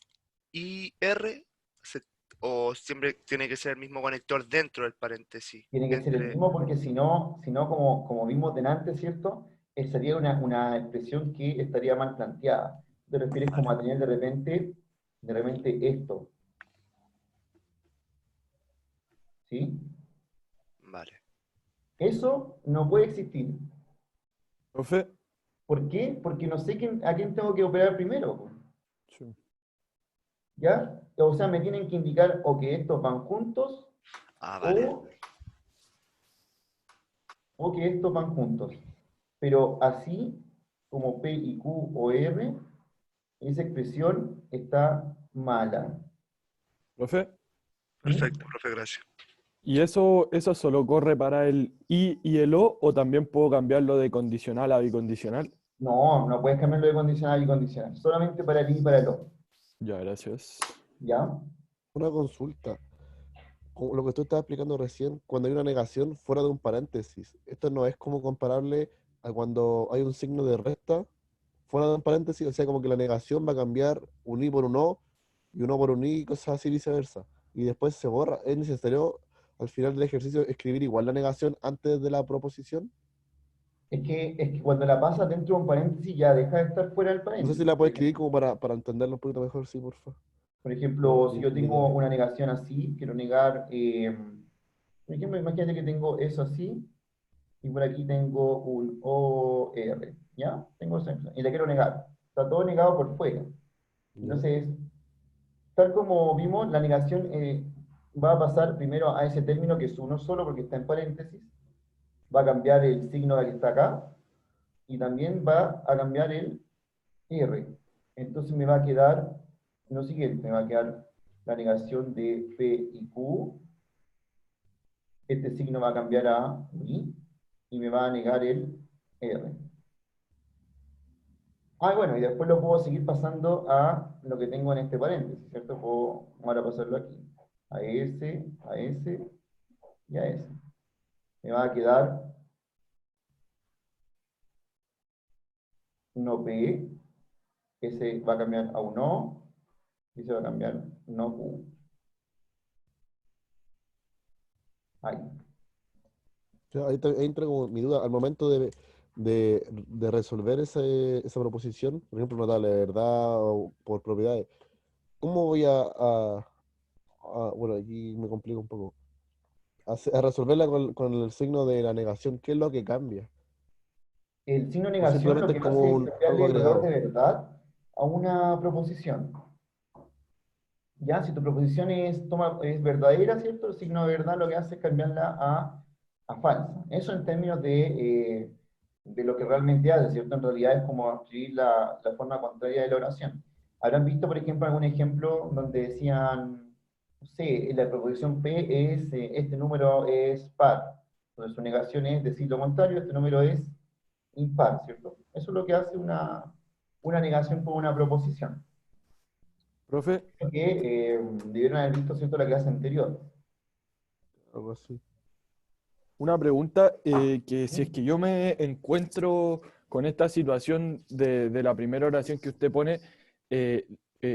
y R? Se- ¿O siempre tiene que ser el mismo conector dentro del paréntesis?
Tiene que ser el
Entre...
mismo porque si no como vimos delante, ¿cierto? Sería una expresión que estaría mal planteada. Te refieres como
Vale,
a tener de repente esto, ¿sí?
vale.
Eso no puede existir.
Profe,
¿Por qué? Porque no sé a quién tengo que operar primero, po,
sí.
¿ya? O sea, me tienen que indicar o que estos van juntos
Ah, vale.
o, o que estos van juntos. Pero así como P y Q o R, esa expresión está mala.
¿Profe?
Perfecto, profe, gracias.
¿Y eso solo corre para el I y el O o también puedo cambiarlo de condicional a bicondicional?
No, no puedes cambiarlo de condicional y condicional, solamente para el I y para el O.
Ya, gracias.
¿Ya?
Una consulta. Como lo que tú estabas explicando recién, cuando hay una negación fuera de un paréntesis, esto no es como comparable a cuando hay un signo de resta fuera de un paréntesis, o sea, como que la negación va a cambiar un i por un o y un o por un i y cosas así viceversa. Y después se borra. ¿Es necesario al final del ejercicio escribir igual la negación antes de la proposición?
Es que cuando la pasas dentro de un paréntesis ya deja de estar fuera del
No sé si
paréntesis.
la puedo escribir como para entenderlo un poquito mejor, sí, por favor.
Por
Como
ejemplo, si yo
mi idea.
tengo una negación así, quiero negar, por ejemplo, imagínate que tengo eso así, y por aquí tengo un OR, ¿ya? Tengo esa y la quiero negar. Está todo negado por fuera.
¿Ya?
Entonces, tal como vimos, la negación va a pasar primero a ese término que es uno solo porque está en paréntesis, va a cambiar el signo de que está acá, y también va a cambiar el R. Entonces me va a quedar lo siguiente, me va a quedar la negación de P y Q, este signo va a cambiar a I, y me va a negar el R. Ah, bueno, y después lo puedo seguir pasando a lo que tengo en este paréntesis, ¿cierto? Puedo ahora pasarlo aquí. A S y a S. Me va a quedar no P, ese va a cambiar a un O, y se va a cambiar no Q. Ahí.
O sea, ahí entra como mi duda. Al momento de resolver esa proposición, por ejemplo, una tabla de verdad o por propiedades, ¿cómo voy bueno, aquí me complico un poco. A resolverla con el signo de la negación, ¿qué es lo que cambia?
El signo de
O
negación lo
simplemente
que
es como
hace es cambiarle
algo
el valor de
agregado.
verdad a una proposición. Ya, si tu proposición es verdadera, ¿cierto? El signo de verdad lo que hace es cambiarla a falsa. Eso en términos de lo que realmente hace, ¿cierto? En realidad es como escribir la forma contraria de la oración. Habrán visto, por ejemplo, algún ejemplo donde decían, no sé, la proposición P es, este número es par. Entonces su negación es decir lo contrario, este número es impar, ¿cierto? Eso es lo que hace una negación por una proposición.
Profe,
Que debieron haber visto, ¿cierto?, la clase anterior.
Algo así.
una pregunta, que si es
¿Sí?
que yo me encuentro con esta situación de la primera oración que usted pone, eh,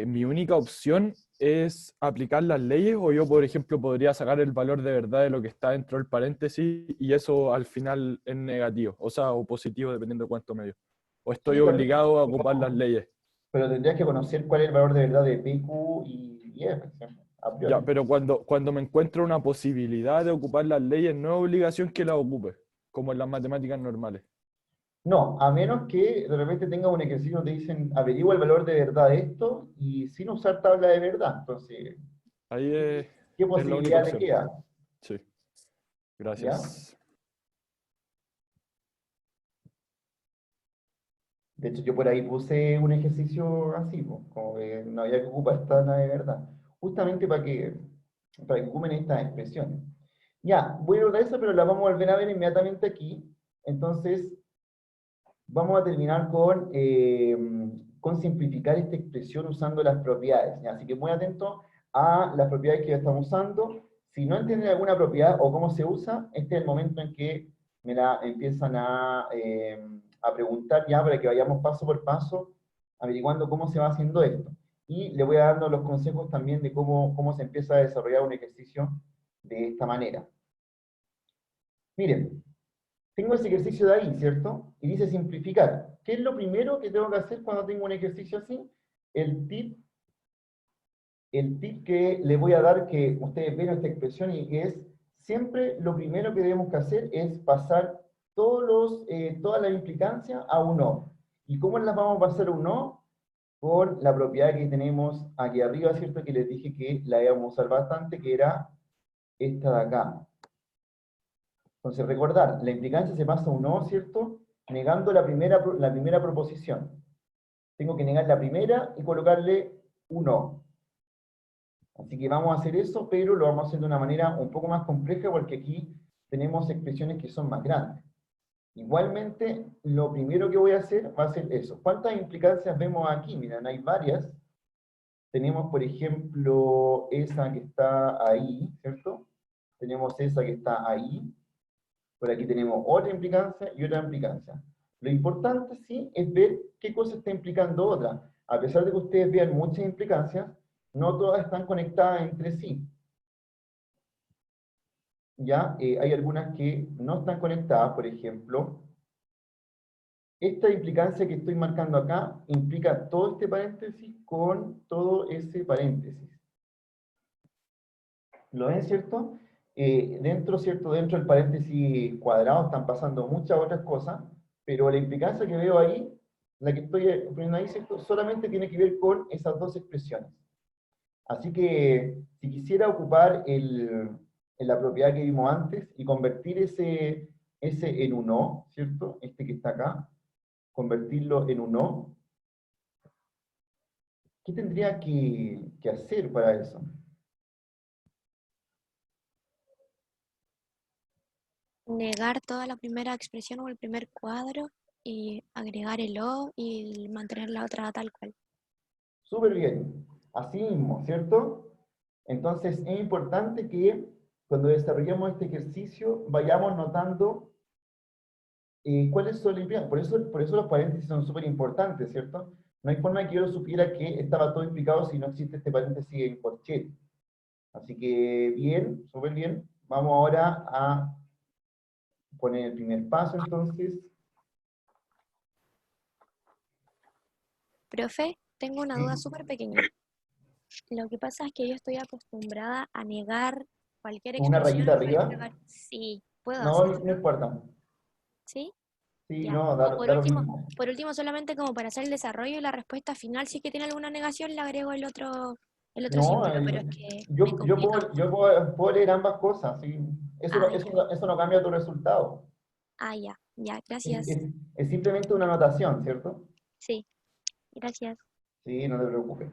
mi única opción es aplicar las leyes o yo, por ejemplo, podría sacar el valor de verdad de lo que está dentro del paréntesis y eso al final es negativo, o sea, o positivo dependiendo de cuánto me dio. O estoy
Sí, pero,
obligado a ocupar las leyes.
pero tendrías que conocer cuál es el valor de verdad de P, Q y F, ¿cierto? A
Ya,
priori.
pero cuando me encuentro una posibilidad de ocupar las leyes, no es obligación que las ocupe, como en las matemáticas normales.
No, a menos que de repente tengas un ejercicio donde dicen averigua el valor de verdad de esto y sin usar tabla de verdad. Entonces,
Ahí
¿qué
es la única
posibilidad te
opción.
queda?
Sí,
¿Ya?
gracias.
De hecho, yo por ahí puse un ejercicio así, pues, como que no había que ocupar tabla de verdad. Justamente para que ocupen estas expresiones. Ya, voy a ver eso, pero la vamos a volver a ver inmediatamente aquí. Entonces, vamos a terminar con simplificar esta expresión usando las propiedades, ¿ya? Así que muy atento a las propiedades que ya estamos usando. Si no entienden alguna propiedad o cómo se usa, este es el momento en que me la empiezan a preguntar ya para que vayamos paso por paso averiguando cómo se va haciendo esto. Y le voy a dando los consejos también de cómo se empieza a desarrollar un ejercicio de esta manera. Miren, tengo ese ejercicio de ahí, ¿cierto? Y dice simplificar. ¿Qué es lo primero que tengo que hacer cuando tengo un ejercicio así? El tip, el tip que le voy a dar, que ustedes ven esta expresión, y que es, siempre lo primero que debemos que hacer es pasar todas las implicancias a un no. ¿Y cómo las vamos a pasar a un no? Con la propiedad que tenemos aquí arriba, ¿cierto? Que les dije que la íbamos a usar bastante, que era esta de acá. Entonces, recordar, la implicancia se pasa a un no, ¿cierto? Negando la primera proposición. Tengo que negar la primera y colocarle un no. Así que vamos a hacer eso, pero lo vamos a hacer de una manera un poco más compleja porque aquí tenemos expresiones que son más grandes. Igualmente, lo primero que voy a hacer va a ser eso. ¿Cuántas implicancias vemos aquí? Miren, hay varias. Tenemos, por ejemplo, esa que está ahí, ¿cierto? Tenemos esa que está ahí. Por aquí tenemos otra implicancia y otra implicancia. Lo importante, sí, es ver qué cosa está implicando otra. A pesar de que ustedes vean muchas implicancias, no todas están conectadas entre sí. ¿Ya? Hay algunas que no están conectadas, por ejemplo. Esta implicancia que estoy marcando acá implica todo este paréntesis con todo ese paréntesis. ¿Lo ven, cierto? ¿Cierto? Dentro del paréntesis cuadrado están pasando muchas otras cosas, pero la implicancia que veo ahí, la que estoy poniendo ahí, ¿cierto? Solamente tiene que ver con esas dos expresiones. Así que, si quisiera ocupar la propiedad que vimos antes y convertir ese en un O, ¿cierto? Este que está acá, convertirlo en un O, ¿qué tendría que hacer para eso?
Negar toda la primera expresión o el primer cuadro y agregar el O y mantener la otra tal cual.
Súper bien. Así mismo, ¿cierto? Entonces es importante que cuando desarrollemos este ejercicio vayamos notando cuáles son las implicancias. Por eso los paréntesis son súper importantes, ¿cierto? No hay forma de que yo supiera que estaba todo implicado si no existe este paréntesis en corchete. Así que bien, súper bien. Vamos ahora a poner el primer paso entonces.
Profe, tengo una duda
Sí.
súper pequeña. Lo que pasa es que yo estoy acostumbrada a negar cualquier
Una
expresión
rayita
y
arriba.
agregar. Sí, puedo
No,
hacerlo.
no importa.
¿Sí?
Sí,
Ya.
no,
O
da lo mismo.
por último, solamente como para hacer el desarrollo y la respuesta final, si es que tiene alguna negación, le agrego el otro
No,
símbolo, pero es que me complica un poco.
puedo leer ambas cosas, ¿sí?
Ah, ya.
Eso no cambia tu resultado.
Ah, ya. Ya,
Es,
gracias.
es- es simplemente una anotación, ¿cierto?
Sí, gracias.
Sí, no te preocupes.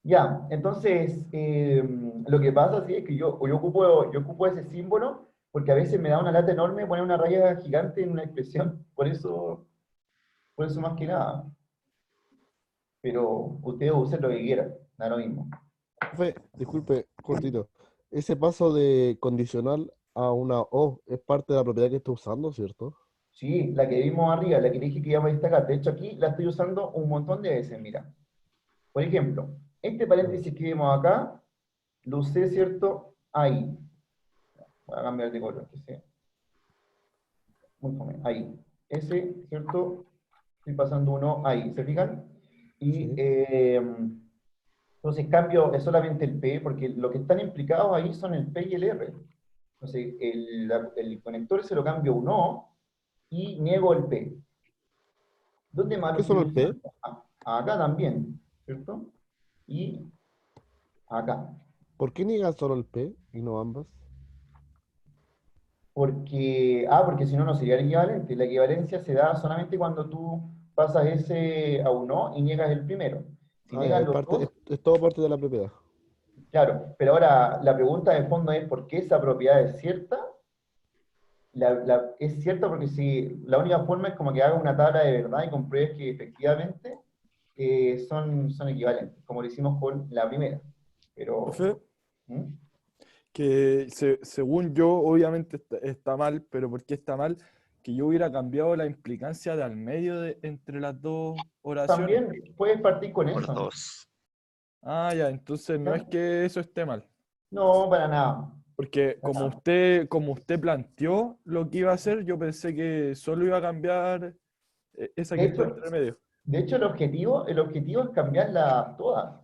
Ya, entonces, lo que pasa sí, es que yo ocupo ese símbolo porque a veces me da una lata enorme poner una raya gigante en una expresión. Por eso más que nada. Pero ustedes usen lo que quieran, da lo mismo.
Profe, disculpe, cortito. Ese paso de condicional a una O es parte de la propiedad que estoy usando, ¿cierto?
Sí, la que vimos arriba, la que dije que íbamos a destacar. De hecho, aquí la estoy usando un montón de veces, mira. Por ejemplo, este
Ah,
paréntesis que vemos acá, lo usé, ¿cierto? Ahí. Voy a cambiar de color, que sea muy fome. Ahí. Ese, ¿cierto? Estoy pasando uno ahí, ¿se fijan? Y
sí.
entonces cambio es solamente el P, porque lo que están implicados ahí son el P y el R. Entonces el conector se lo cambio a un O y niego el P. ¿Dónde más
¿Por
lo
qué
estoy
solo el P?
usando? Acá también, ¿cierto? Y acá.
¿Por qué niegas solo el P y no ambas?
Porque si no, no sería el equivalente. La equivalencia se da solamente cuando tú pasas ese a un no y niegas el primero. Si
Ah, ya,
niegas los dos,
es todo parte de la propiedad.
claro. Pero ahora la pregunta de fondo es ¿por qué esa propiedad es cierta? Es cierta porque si la única forma es como que haga una tabla de verdad y compruebes que efectivamente son equivalentes, como lo hicimos con la primera. Pero,
Profe,
¿mm?
que según yo, obviamente está mal, pero ¿por qué está mal? Que yo hubiera cambiado la implicancia de al medio entre las dos oraciones.
También puedes partir con
Por
eso,
dos.
Ah, ya, entonces no es
¿ya?
que eso esté mal.
No, para nada.
Porque
Para nada.
como usted planteó lo que iba a hacer, yo pensé que solo iba a cambiar esa
De
que está
hecho,
entre medio.
de hecho el objetivo es cambiarlas todas.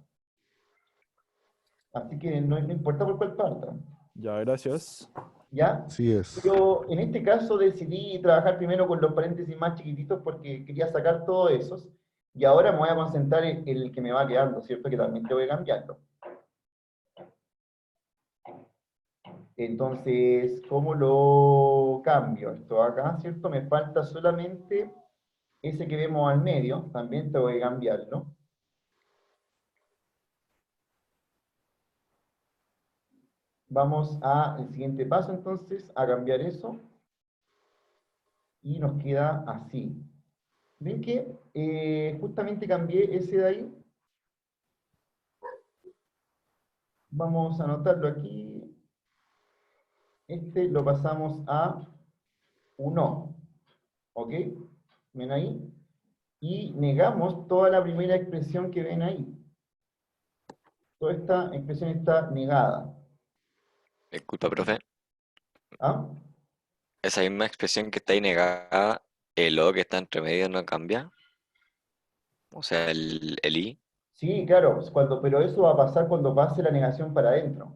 Así que no importa por cuál parta.
Ya, gracias.
¿Ya?
Sí es.
Pero en este caso decidí trabajar primero con los paréntesis más chiquititos porque quería sacar todos esos. Y ahora me voy a concentrar en el que me va quedando, ¿cierto? Que también te voy a cambiarlo. Entonces, ¿cómo lo cambio? Esto acá, ¿cierto? Me falta solamente ese que vemos al medio. También te voy a cambiarlo. Vamos al siguiente paso entonces, a cambiar eso. Y nos queda así. ¿Ven que justamente cambié ese de ahí? Vamos a anotarlo aquí. Este lo pasamos a un no. ¿Ok? ¿Ven ahí? Y negamos toda la primera expresión que ven ahí. Toda esta expresión está negada.
Disculpa, profe.
¿Ah?
Esa misma expresión que está ahí negada, el O que está entre medio no cambia. O sea, el I.
Sí, claro, pero eso va a pasar cuando pase la negación para adentro.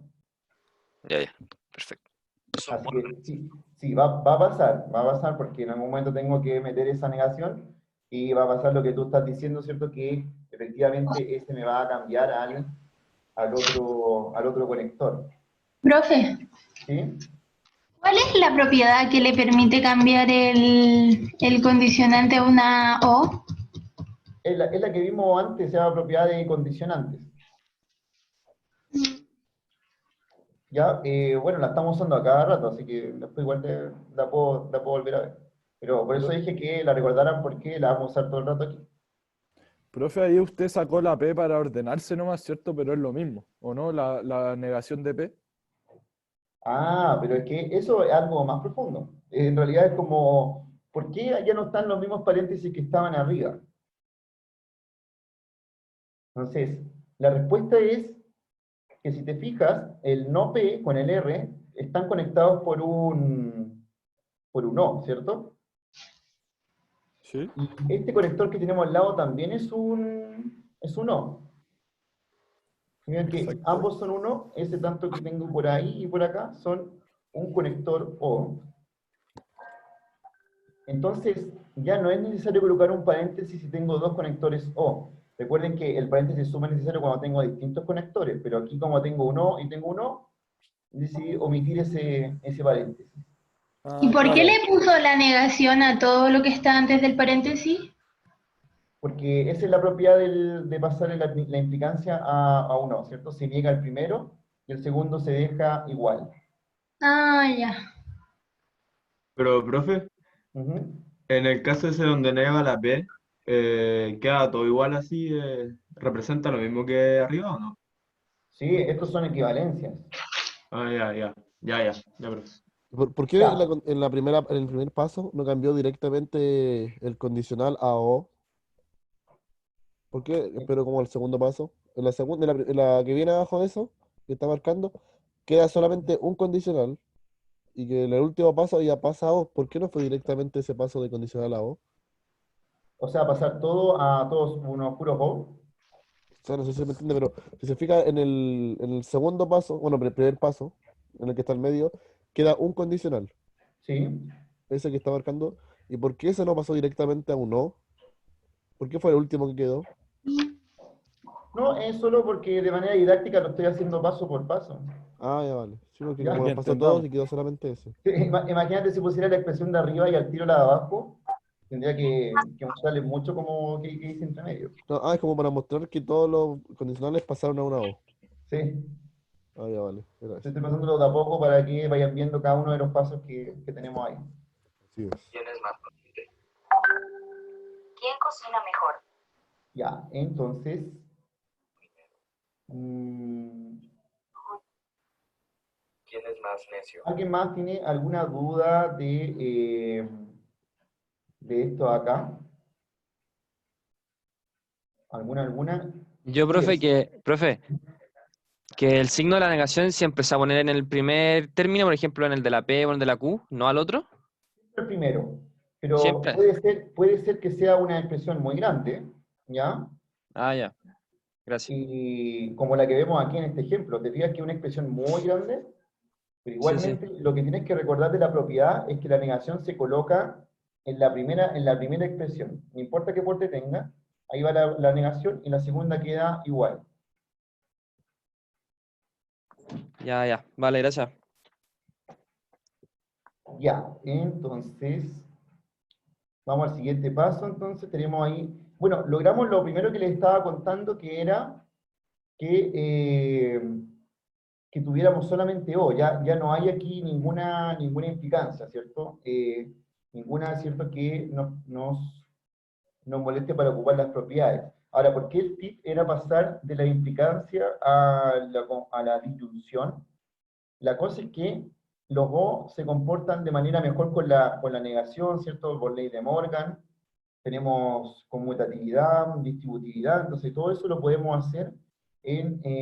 Ya, ya. Perfecto.
Eso,
Así que sí, sí, va a pasar porque en algún momento tengo que meter esa negación y va a pasar lo que tú estás diciendo, ¿cierto? Que efectivamente ese me va a cambiar al otro conector.
Profe,
¿Sí?
¿cuál es la propiedad que le permite cambiar el condicionante a una O?
Es la que vimos antes, se llama propiedad de condicionantes. Ya, bueno, la estamos usando a cada rato, así que después igual la puedo volver a ver. Pero por eso dije que la recordaran porque la vamos a usar todo el rato aquí.
Profe, ahí usted sacó la P para ordenarse nomás, ¿cierto? Pero es lo mismo, ¿o no? La negación de P.
Ah, pero es que eso es algo más profundo. En realidad es como, ¿por qué ya no están los mismos paréntesis que estaban arriba? Entonces, la respuesta es que si te fijas, el no P con el R están conectados por un O, ¿cierto?
Sí.
Y este conector que tenemos al lado también es un O. Miren que
Exacto.
ambos son uno, ese tanto que tengo por ahí y por acá son un conector O. Entonces, ya no es necesario colocar un paréntesis si tengo dos conectores O. Recuerden que el paréntesis suma es necesario cuando tengo distintos conectores, pero aquí como tengo un O y tengo un O, decidí omitir ese paréntesis.
¿Y
Ah,
por qué
claro.
le puso la negación a todo lo que está antes del paréntesis?
Porque esa es la propiedad de pasar la implicancia a un O, ¿cierto? Se niega el primero y el segundo se deja igual.
Ah, ya.
Pero, profe,
Ujú.
en el caso ese donde niega la P, queda todo igual así, ¿representa lo mismo que arriba o no?
Sí, estos son equivalencias.
Ah, ya, profe.
¿Por qué
Ya,
en el primer paso no cambió directamente el condicional a O? ¿Por qué? Pero como el segundo paso. En la segunda, en la que viene abajo de eso, que está marcando, queda solamente un condicional. Y que en el último paso ya pasa a O. ¿Por qué no fue directamente ese paso de condicional a O?
o sea, pasar todo a todos unos puros O.
O sea, no sé si me entiende, pero si se fija en el segundo paso, bueno, el primer paso, en el que está el medio, queda un condicional,
Sí.
ese que está marcando. ¿Y por qué ese no pasó directamente a un O? ¿Por qué fue el último que quedó?
No, es solo porque de manera didáctica lo estoy haciendo paso por paso.
Ah, ya vale. Sí, porque
¿Ya?
como
Para
los
que
pasó todos y
entendamos.
quedó solamente ese.
Sí, imagínate si pusiera la expresión de arriba y al tiro la de abajo, tendría que mostrarle mucho como que dice entre medio.
No, es como para mostrar que todos los condicionales pasaron a una O.
Sí,
Ah, ya vale. Era
te
eso.
estoy pasándolo de a poco para que vayan viendo cada uno de los pasos que tenemos ahí.
Así es.
¿Quién es más?
¿Quién cocina mejor?
Ya, entonces, mm,
¿Quién es más necio?
¿alguien más tiene alguna duda de esto acá? ¿Alguna?
Yo, profe,
Yes.
que el signo de la negación siempre se va a poner en el primer término, por ejemplo, en el de la P o en el de la Q, no al otro.
El primero, pero
Siempre.
puede ser que sea una expresión muy grande, ¿ya?
Ah, ya. Gracias.
Y como la que vemos aquí en este ejemplo, te fijas que es una expresión muy grande, pero
Sí, sí.
igualmente lo que tienes que recordar de la propiedad es que la negación se coloca en la primera expresión. No importa qué porte tenga, ahí va la negación y la segunda queda igual.
Ya, ya. Vale, gracias.
Ya, entonces, vamos al siguiente paso, entonces tenemos ahí, bueno, logramos lo primero que les estaba contando, que era que que tuviéramos solamente O, ya no hay aquí ninguna implicancia, ¿cierto? Ninguna, ¿cierto?, que nos moleste para ocupar las propiedades. Ahora, ¿por qué el tip era pasar de la implicancia a la disyunción? La cosa es que los O se comportan de manera mejor con la negación, ¿cierto? Por ley de Morgan. Tenemos conmutatividad, distributividad, entonces todo eso lo podemos hacer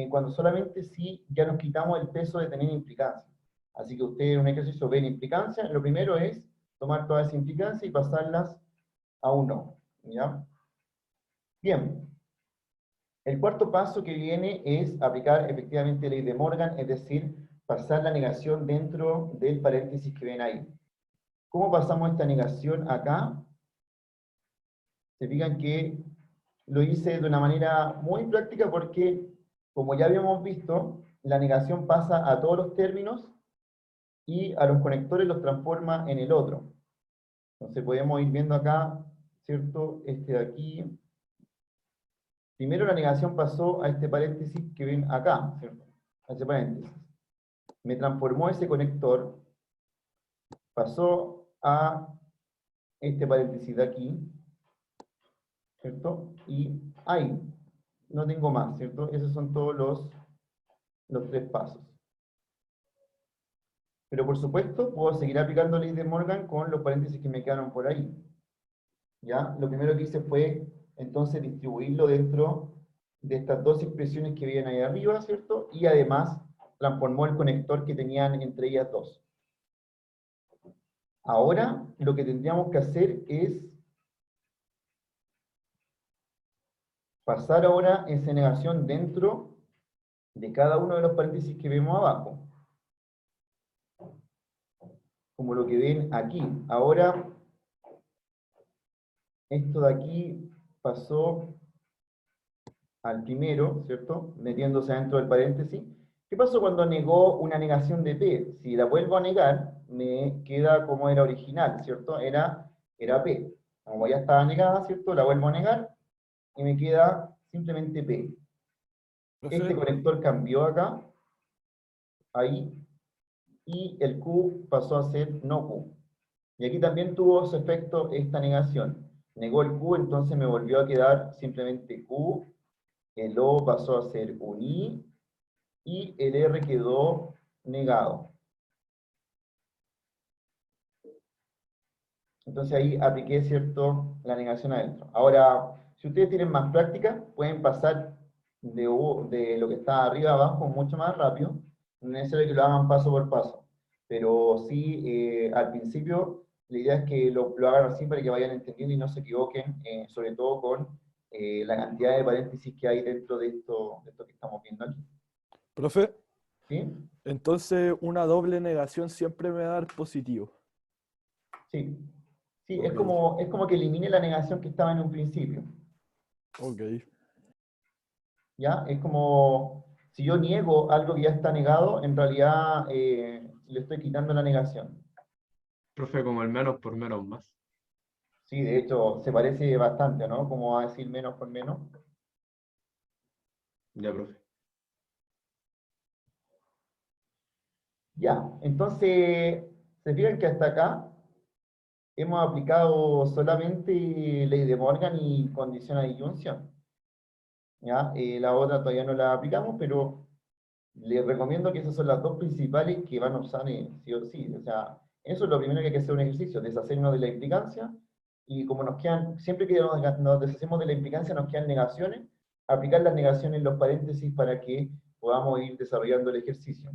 cuando solamente si ya nos quitamos el peso de tener implicancia. Así que ustedes en un ejercicio ven implicancia, lo primero es tomar toda esa implicancia y pasarlas a un O, ¿ya? Bien. El cuarto paso que viene es aplicar efectivamente ley de Morgan, es decir, pasar la negación dentro del paréntesis que ven ahí. ¿Cómo pasamos esta negación acá? Se fijan que lo hice de una manera muy práctica porque, como ya habíamos visto, la negación pasa a todos los términos y a los conectores los transforma en el otro. Entonces podemos ir viendo acá, ¿cierto? Este de aquí. Primero la negación pasó a este paréntesis que ven acá, ¿cierto? A ese paréntesis. Me transformó ese conector, pasó a este paréntesis de aquí, ¿cierto? Y ahí, no tengo más, ¿cierto? Esos son todos los tres pasos. Pero por supuesto, puedo seguir aplicando ley de Morgan con los paréntesis que me quedaron por ahí. ¿Ya? Lo primero que hice fue, entonces, distribuirlo dentro de estas dos expresiones que vienen ahí arriba, ¿cierto? Y además, transformó el conector que tenían entre ellas dos. Ahora, lo que tendríamos que hacer es pasar ahora esa negación dentro de cada uno de los paréntesis que vemos abajo. Como lo que ven aquí. Ahora, esto de aquí pasó al primero, ¿cierto? Metiéndose dentro del paréntesis. ¿Qué pasó cuando negó una negación de P? Si la vuelvo a negar, me queda como era original, ¿cierto? Era P. Como ya estaba negada, ¿cierto? La vuelvo a negar y me queda simplemente P. Este conector cambió acá, ahí, y el Q pasó a ser no Q. Y aquí también tuvo su efecto esta negación. Negó el Q, entonces me volvió a quedar simplemente Q, el O pasó a ser un I, y el R quedó negado. Entonces ahí apliqué, ¿cierto?, la negación adentro. Ahora, si ustedes tienen más práctica, pueden pasar de lo que está arriba a abajo mucho más rápido. No es necesario que lo hagan paso por paso. Pero sí, al principio, la idea es que lo hagan así para que vayan entendiendo y no se equivoquen, sobre todo con la cantidad de paréntesis que hay dentro de esto que estamos viendo aquí.
Profe,
¿Sí?
entonces una doble negación siempre me va a dar positivo.
Sí. Sí,
Ok.
es como que elimine la negación que estaba en un principio.
Ok.
¿Ya? Es como, si yo niego algo que ya está negado, en realidad le estoy quitando la negación.
Profe, como el menos por menos más.
Sí, de hecho, se parece bastante, ¿no? Como a decir menos por menos.
Ya, profe.
Ya, entonces, se fijan que hasta acá hemos aplicado solamente ley de Morgan y condición de disyunción. ¿Ya? La otra todavía no la aplicamos, pero les recomiendo que esas son las dos principales que van a usar sí o sí. O sea, eso es lo primero que hay que hacer un ejercicio, deshacernos de la implicancia, y como nos quedan, siempre que nos deshacemos de la implicancia nos quedan negaciones, aplicar las negaciones en los paréntesis para que podamos ir desarrollando el ejercicio.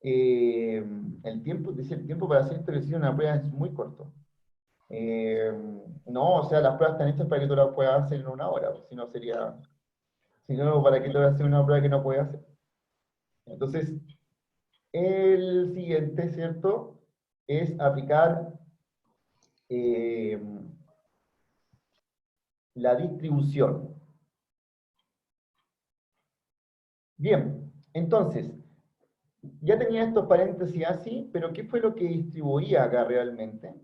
El tiempo para hacer este ejercicio en una prueba es muy corto. No, o sea, las pruebas están hechas para que tú las puedas hacer en una hora, si no sería... Si no, ¿para qué te voy a hacer una prueba que no puedes hacer? Entonces, el siguiente, ¿cierto?, es aplicar la distribución. Bien, entonces, ya tenía estos paréntesis así, pero ¿qué fue lo que distribuía acá realmente?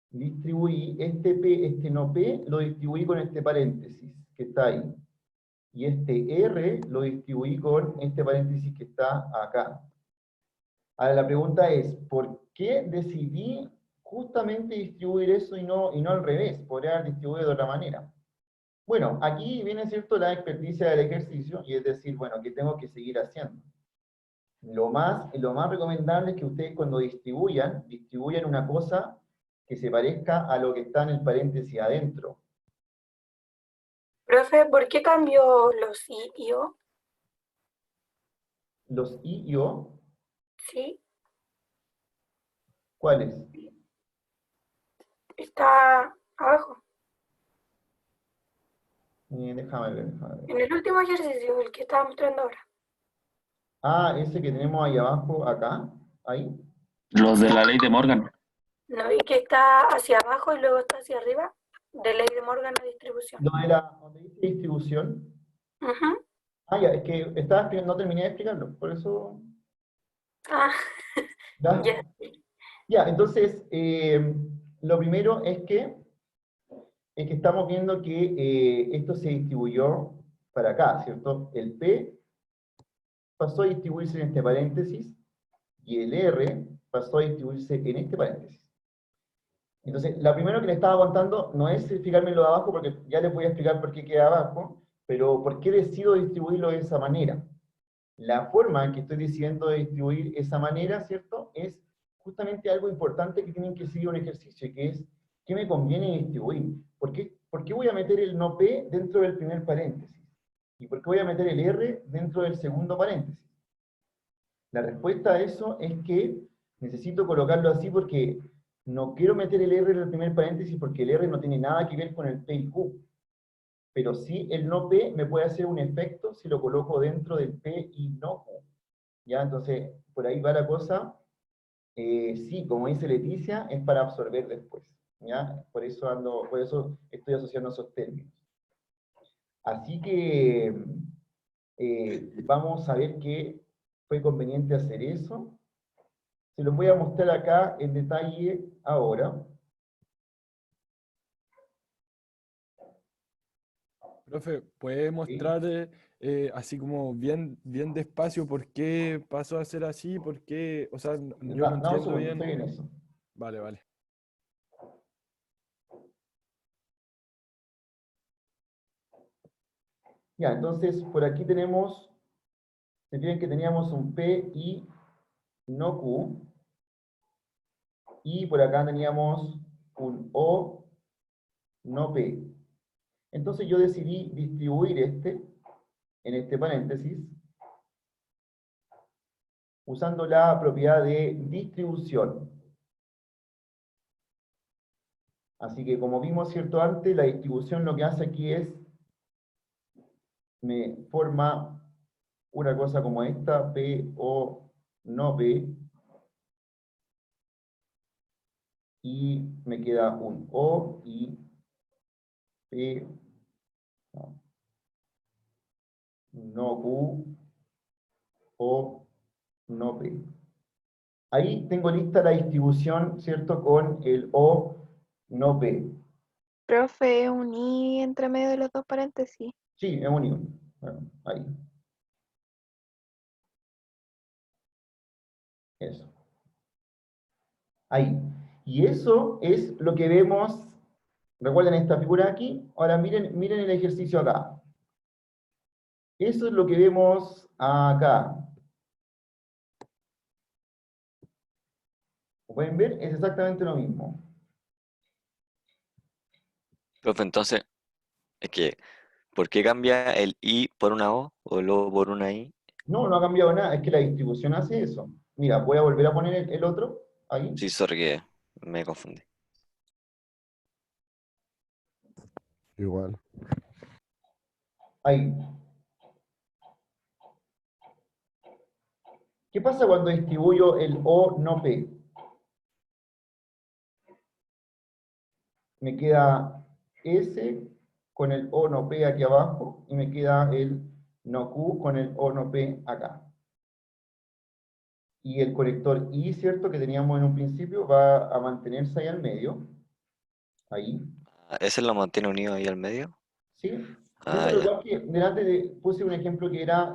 Distribuí este P, este no P, lo distribuí con este paréntesis que está ahí. y este R lo distribuí con este paréntesis que está acá. Ahora la pregunta es, ¿por qué decidí justamente distribuir eso y no al revés? Podría haber distribuido de otra manera. Bueno, aquí viene, ¿cierto?, la experticia del ejercicio, y es decir, bueno, ¿qué tengo que seguir haciendo? Lo más recomendable es que ustedes cuando distribuyan una cosa que se parezca a lo que está en el paréntesis adentro.
Profe, ¿por qué cambió los I y O?
Los I y O,
Sí,
¿cuáles?
está abajo.
Déjame ver.
En el último ejercicio, el que estaba mostrando ahora.
Ah, ese que tenemos ahí abajo, acá, ahí.
Los de la ley de Morgan.
¿No vi que está hacia abajo y luego está hacia arriba? De ley de Morgan a distribución.
Donde dice distribución.
Ujú.
Ah, ya, es que no terminé de explicarlo, por eso...
Ah,
¿Ya?
ya.
Ya, entonces, lo primero es que estamos viendo que esto se distribuyó para acá, ¿cierto? El P pasó a distribuirse en este paréntesis, y el R pasó a distribuirse en este paréntesis. Entonces, lo primero que le estaba contando no es fijarme en lo de abajo, porque ya les voy a explicar por qué queda abajo, pero por qué decido distribuirlo de esa manera. La forma en que estoy decidiendo distribuir esa manera, ¿cierto?, es justamente algo importante que tienen que seguir un ejercicio, que es, ¿qué me conviene distribuir? ¿Por qué voy a meter el no P dentro del primer paréntesis? ¿Y por qué voy a meter el R dentro del segundo paréntesis? La respuesta a eso es que necesito colocarlo así porque no quiero meter el R en el primer paréntesis porque el R no tiene nada que ver con el P y Q. Pero sí el no P me puede hacer un efecto si lo coloco dentro del P y no Q. ¿Ya? Entonces, por ahí va la cosa. Sí, como dice Leticia, es para absorber después. ¿Ya? Por eso estoy asociando esos términos. Así que vamos a ver que fue conveniente hacer eso. Se los voy a mostrar acá en detalle ahora.
Profe, ¿puede mostrar así como bien despacio por qué pasó a ser así? ¿Por qué? O sea, yo no
Un
entiendo
segundo,
bien.
estoy en eso.
Vale.
Ya, entonces por aquí tenemos, se fijan que teníamos un P y no Q, y por acá teníamos un O no P. Entonces yo decidí distribuir en este paréntesis, usando la propiedad de distribución. Así que como vimos, ¿cierto?, antes, la distribución lo que hace aquí es, me forma una cosa como esta, P, O, no P, y me queda un O y P, no Q, O, no P. Ahí tengo lista la distribución, ¿cierto?, con el O, no P.
Profe, ¿es un I entre medio de los dos paréntesis?
Sí, es un I. Bueno, ahí. Eso. Ahí. Y eso es lo que vemos. ¿Recuerden esta figura aquí? Ahora miren el ejercicio acá. Eso es lo que vemos acá. Como pueden ver, es exactamente lo mismo.
Profe, entonces, es que, ¿por qué cambia el I por una O o el O por una I?
No ha cambiado nada, es que la distribución hace eso. Mira, voy a volver a poner el otro, ahí.
Sí, sorry que me confundí.
Igual.
Ahí. ¿Qué pasa cuando distribuyo el O no P? Me queda S con el O no P aquí abajo, y me queda el no Q con el O no P acá. Y el conector I, ¿cierto?, que teníamos en un principio, va a mantenerse ahí al medio. Ahí.
¿Ese lo mantiene unido ahí al medio?
¿Sí?
Ah,
Piénsalo
ya.
igual que delante puse un ejemplo que era,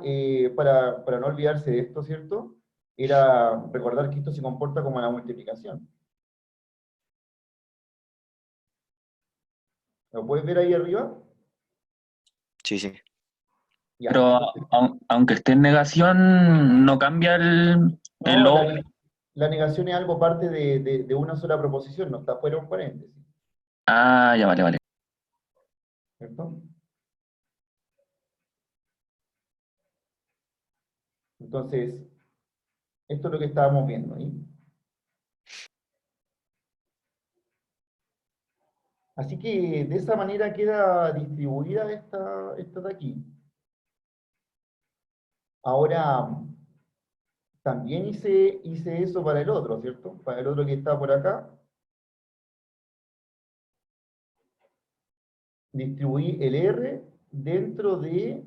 para no olvidarse de esto, ¿cierto? Era recordar que esto se comporta como la multiplicación. ¿Lo puedes ver ahí arriba?
Sí, sí.
Ya,
Pero
entonces,
aunque esté en negación, no cambia el
no,
O.
la negación es algo parte de una sola proposición, no está fuera de un paréntesis,
Ah, ya vale, vale.
¿cierto? Entonces, esto es lo que estábamos viendo ahí. Así que de esa manera queda distribuida esta de aquí. Ahora, también hice eso para el otro, ¿cierto? Para el otro que está por acá. Distribuí el R dentro de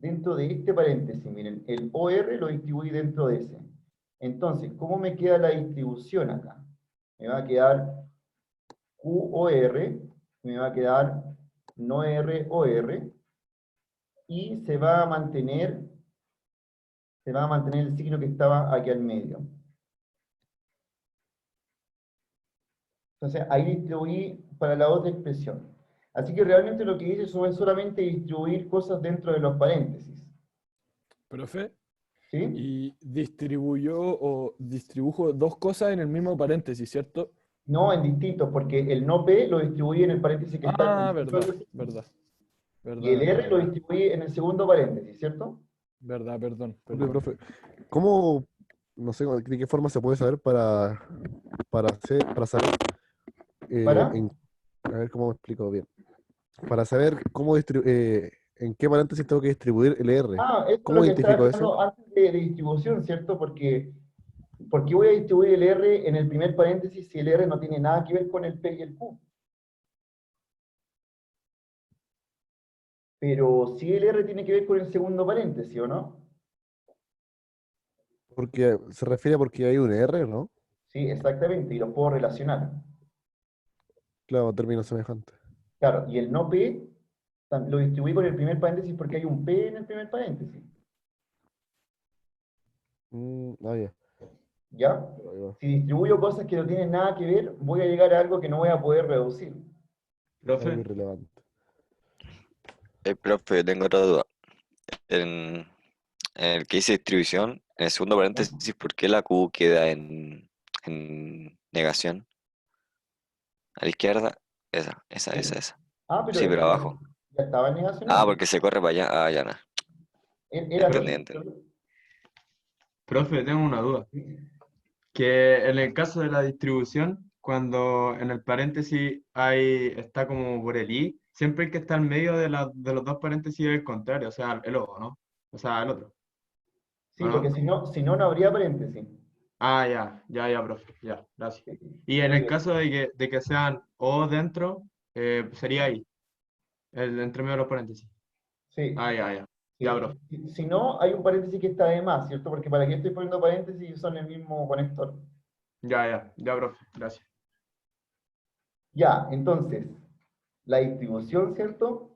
este paréntesis. Miren, el OR lo distribuí dentro de ese. Entonces, ¿cómo me queda la distribución acá? Me va a quedar QOR, me va a quedar no R OR, y se va a mantener el signo que estaba aquí al medio. Entonces, ahí distribuí para la otra expresión. Así que realmente lo que hice fue solamente distribuir cosas dentro de los paréntesis.
Profe,
¿Sí?
y distribuyó o distribujo dos cosas en el mismo paréntesis, ¿cierto?
No en distintos, porque el no P lo distribuí en el paréntesis que está al
Ah,
principio
verdad,
del signo,
verdad,
y
verdad,
el
verdad,
R lo
verdad.
distribuí en el segundo paréntesis, ¿cierto?
Verdad, perdón,
Profe,
perdón.
profe, ¿cómo, no sé, de qué forma se puede saber para saber,
¿Para?
a ver cómo me explico bien, para saber en qué paréntesis tengo que distribuir el R?
Ah, esto es lo
¿Cómo
que estaba
identifico eso?
explicando antes de distribución, ¿cierto? Porque voy a distribuir el R en el primer paréntesis si el R no tiene nada que ver con el P y el Q. Pero si el R tiene que ver con el segundo paréntesis, ¿o no?
Porque se refiere a porque hay un R, ¿no?
Sí, exactamente, y los puedo relacionar.
Claro, término semejante.
Claro, y el no P lo distribuí con el primer paréntesis porque hay un P en el primer paréntesis.
Ya.
¿Ya?
Ahí va.
Si distribuyo cosas que no tienen nada que ver, voy a llegar a algo que no voy a poder reducir.
Algo
Profe,
irrelevante.
Profe, tengo otra duda. En, en el que dice distribución, en el segundo paréntesis, ¿por qué la Q queda en negación? A la izquierda, esa.
Ah, pero
Sí,
es
pero
que
abajo.
ya estaba en negación
Ah,
antes.
porque se corre para allá. Ah, ya no.
Era
Entendí,
lógico.
entendí.
profe, tengo una duda. Que en el caso de la distribución, cuando en el paréntesis está como por el I, siempre el que está en medio de los dos paréntesis es el contrario, o sea, el O, ¿no? O sea, el otro, ¿o
Sí, porque
no?
si no habría paréntesis.
Ah, ya, profe, ya, gracias. Y en el
Sí,
caso de que sean O dentro, sería ahí, el entre medio de los paréntesis.
sí,
Ah, ya,
sí.
profe.
Si no, hay un paréntesis que está de más, ¿cierto? Porque para qué estoy poniendo paréntesis si son el mismo conector.
Ya, profe, gracias.
Ya, entonces, la distribución, ¿cierto?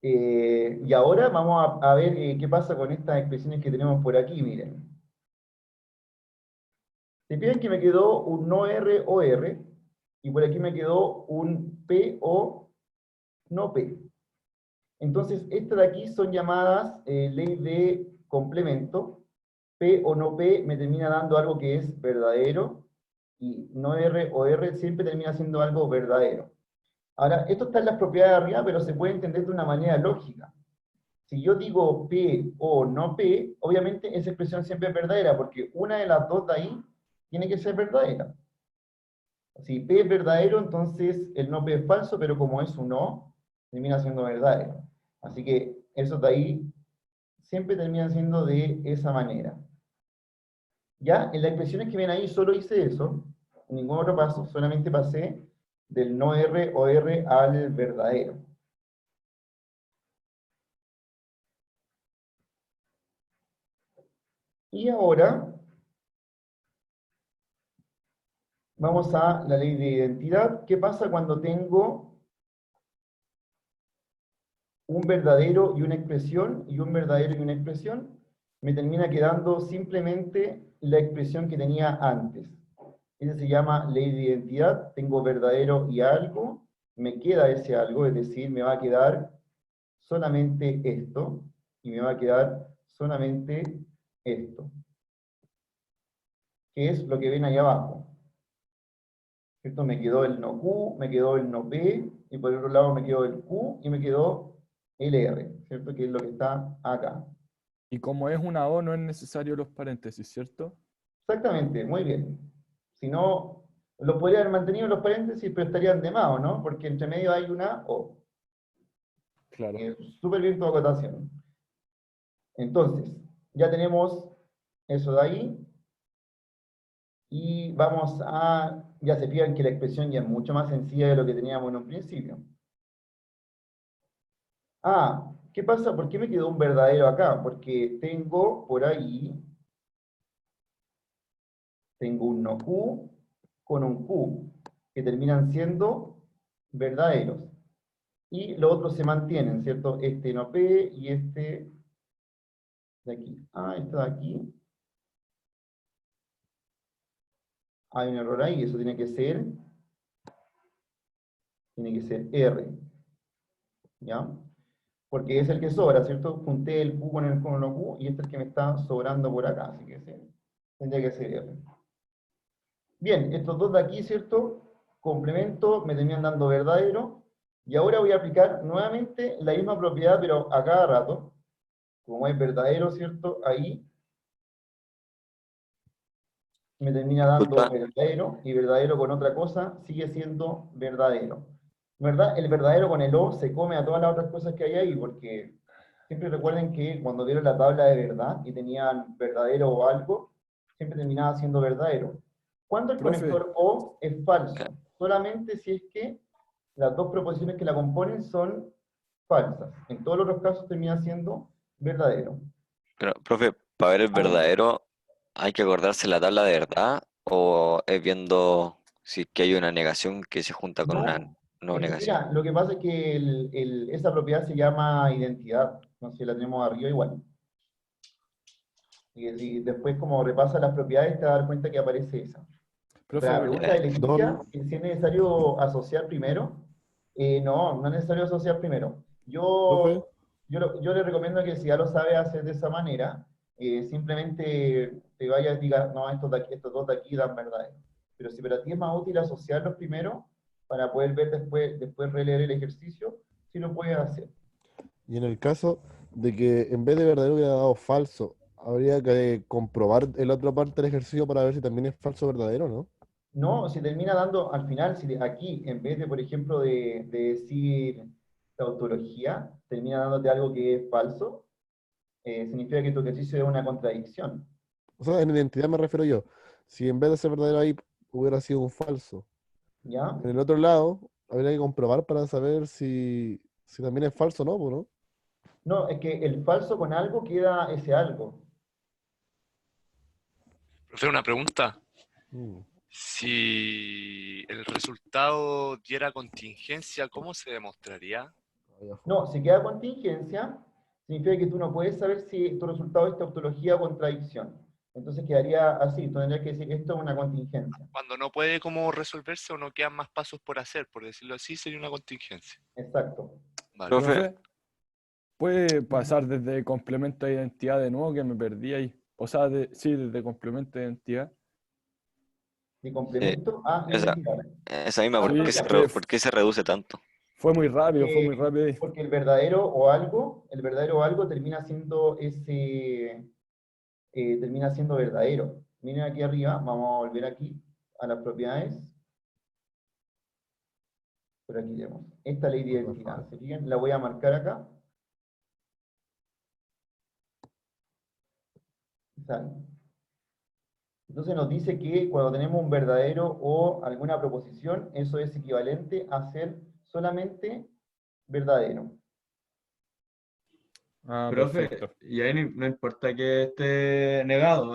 Y ahora vamos a ver qué pasa con estas expresiones que tenemos por aquí, miren. Se fijan que me quedó un no R o R, y por aquí me quedó un P o no P. Entonces, estas de aquí son llamadas ley de complemento. P o no P me termina dando algo que es verdadero, y no R o R siempre termina siendo algo verdadero. Ahora, esto está en las propiedades de arriba, pero se puede entender de una manera lógica. Si yo digo P o no P, obviamente esa expresión siempre es verdadera, porque una de las dos de ahí tiene que ser verdadera. Si P es verdadero, entonces el no P es falso, pero como es un no, termina siendo verdadero. Así que esos de ahí siempre terminan siendo de esa manera. Ya, en las expresiones que ven ahí solo hice eso, ningún otro paso, solamente pasé del no R o R al verdadero. Y ahora vamos a la ley de identidad. ¿Qué pasa cuando tengo un verdadero y una expresión, y un verdadero y una expresión, me termina quedando simplemente la expresión que tenía antes. Ese se llama ley de identidad. Tengo verdadero y algo, me queda ese algo, es decir, me va a quedar solamente esto, y me va a quedar solamente esto, que es lo que ven ahí abajo. ¿Cierto? Me quedó el no Q, me quedó el no P, y por el otro lado me quedó el Q, y me quedó el R, ¿cierto? Que es lo que está acá.
Y como es una O, no es necesario los paréntesis, ¿cierto?
Exactamente, muy bien. Si no, lo podría haber mantenido en los paréntesis, pero estarían de más, ¿no? Porque entre medio hay una O.
Claro.
Súper bien tu acotación. Entonces, ya tenemos eso de ahí. Y vamos a, ya se fijan que la expresión ya es mucho más sencilla de lo que teníamos en un principio. Ah, ¿qué pasa? ¿Por qué me quedó un verdadero acá? Porque tengo por ahí, tengo un no Q con un Q, que terminan siendo verdaderos. Y los otros se mantienen, ¿cierto? Este no P y este de aquí. Ah, este de aquí. Hay un error ahí, eso tiene que ser R. ¿Ya? Porque es el que sobra, ¿cierto? Junté el Q con el Q y este es el que me está sobrando por acá, así que sí, tendría que ser R. Bien, estos dos de aquí, ¿cierto? Complemento, me terminan dando verdadero, y ahora voy a aplicar nuevamente la misma propiedad, pero a cada rato, como es verdadero, ¿cierto? Ahí me termina dando
Disculpa,
verdadero, y verdadero con otra cosa sigue siendo verdadero. ¿Verdad? El verdadero con el O se come a todas las otras cosas que hay ahí, porque siempre recuerden que cuando vieron la tabla de verdad y tenían verdadero o algo, siempre terminaba siendo verdadero. Cuando el
Profe,
conector O es falso, solamente si es que las dos proposiciones que la componen son falsas. En todos los otros casos termina siendo verdadero.
pero, profe, para ver el
Ah,
verdadero, ¿hay que acordarse la tabla de verdad o es viendo si es que hay una negación que se junta con una
no,
no
es que
negación?
mira, lo que pasa es que esa propiedad se llama identidad, no sé si la tenemos arriba igual. Y si después como repasa las propiedades te vas a dar cuenta que aparece esa.
profe,
La pregunta de Leticia,
Don,
si es necesario asociar primero, no, no es necesario asociar primero.
profe,
Yo le recomiendo que si ya lo sabe hacer de esa manera, simplemente te vayas y digas, no, estos, de aquí, estos dos de aquí dan verdad. Pero si para ti es más útil asociarlos primero, para poder ver después releer el ejercicio, sí lo puedes hacer.
y en el caso de que en vez de verdadero hubiera dado falso, habría que comprobar en la otra parte del ejercicio para ver si también es falso o verdadero, ¿no?
No, se termina dando al final, si aquí, en vez de, por ejemplo, de decir tautología, termina dándote algo que es falso, significa que tu ejercicio es una contradicción.
O sea, en identidad me refiero yo. Si en vez de ser verdadero ahí hubiera sido un falso,
¿Ya?
en el otro lado habría que comprobar para saber si también es falso o no, pues, ¿no?
No, es que el falso con algo queda ese algo.
Profe, una pregunta.
Mm.
Si el resultado diera contingencia, ¿cómo se demostraría?
No, si queda contingencia, significa que tú no puedes saber si tu resultado es tautología o contradicción. Entonces quedaría así, tú tendrías que decir, esto es una contingencia.
Cuando no puede como resolverse o no quedan más pasos por hacer, por decirlo así, sería una contingencia.
Exacto.
Vale.
Profe,
profe, ¿puede pasar desde complemento de identidad de nuevo que me perdí ahí? O sea, sí, desde complemento de identidad.
De
sí,
complemento a
esa,
identidad.
esa misma,
Ah,
Sí,
no,
es
ya.
que
¿por qué se reduce tanto?
fue muy rápido ahí.
Porque el verdadero o algo termina siendo termina siendo verdadero. Miren aquí arriba, vamos a volver aquí a las propiedades. Por aquí tenemos esta ley de identidad. ¿Se fijan? La voy a marcar acá. Sale. Entonces nos dice que cuando tenemos un verdadero o alguna proposición, eso es equivalente a ser solamente verdadero.
Ah,
Profe,
perfecto.
y ahí no importa que esté negado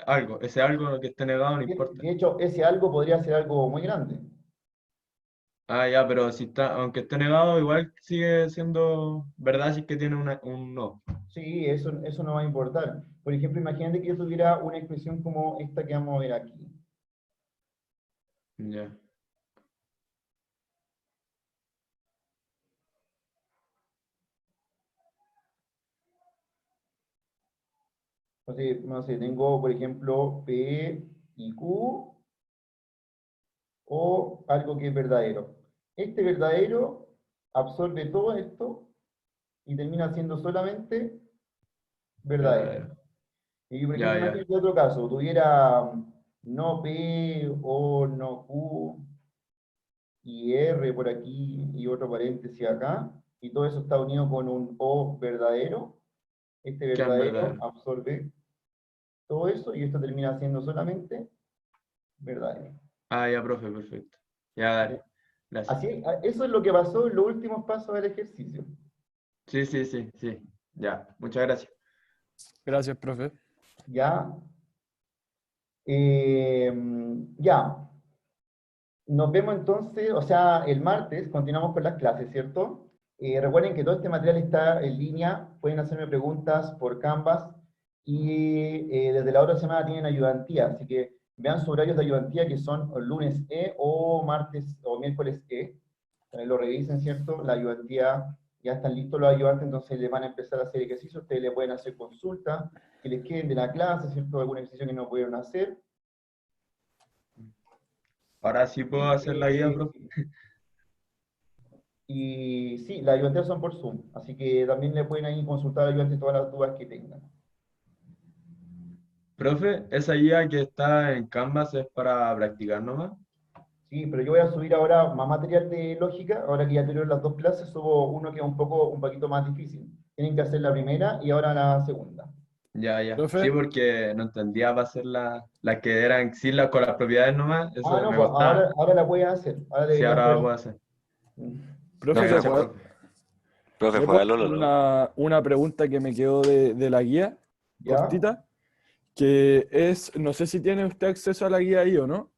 algo, ese algo que esté negado no importa.
De hecho, ese algo podría ser algo muy grande.
Ah, ya, pero si está, aunque esté negado, igual sigue siendo verdad si es que tiene un no.
Sí, eso no va a importar. Por ejemplo, imagínate que yo tuviera una expresión como esta que vamos a ver aquí.
Ya.
Entonces, no sé, tengo, por ejemplo, P y Q, o algo que es verdadero. Este verdadero absorbe todo esto y termina siendo solamente verdadero.
Verdadero.
Y por
Ya,
ejemplo,
ya.
imagínate otro caso, tuviera no P o no Q y R por aquí y otro paréntesis acá, y todo eso está unido con un O verdadero. Este
¿Qué es
verdadero
verdadero?
absorbe todo eso y esto termina siendo solamente verdadero.
Ah, ya, profe, perfecto. Ya, dale. Gracias.
Así, eso es lo que pasó en los últimos pasos del ejercicio.
Sí, sí, sí, sí. Ya, muchas gracias.
Gracias, profe.
Ya. Ya. Nos vemos entonces, o sea, el martes continuamos con las clases, ¿cierto? Recuerden que todo este material está en línea, pueden hacerme preguntas por Canvas y desde la otra semana tienen ayudantía, así que vean sus horarios de ayudantía que son el lunes E o martes o miércoles E. Lo revisen, ¿cierto? La ayudantía, ya están listos los ayudantes, entonces les van a empezar a hacer ejercicios, ustedes le pueden hacer consultas que les queden de la clase, ¿cierto? Algún ejercicio que no pudieron hacer.
Ahora sí puedo hacer la guía, profe.
Y sí, las ayudantías son por Zoom, así que también le pueden ahí consultar al ayudante todas las dudas que tengan.
Profe, esa guía que está en Canvas es para practicar nomás.
Sí, pero yo voy a subir ahora más material de lógica, ahora que ya tuvieron las dos clases, subo uno que es un poquito más difícil. Tienen que hacer la primera y ahora la segunda.
Ya, ya.
Profe,
Sí, porque no entendía para hacer las que eran sí, con las propiedades nomás,
Ah,
eso
no,
me
pues
costaba.
ahora la puedes hacer, ahora
Sí,
deberías
ahora
poder
lo puedo
hacer.
hacer.
profe,
Ya,
¿se
gracias,
acuerda?
profe.
Profe,
Le
juega
pongo
Lolo, ¿no?
una pregunta que me quedó de la guía,
¿Ya?
cortita, que es, no sé si tiene usted acceso a la guía ahí o no.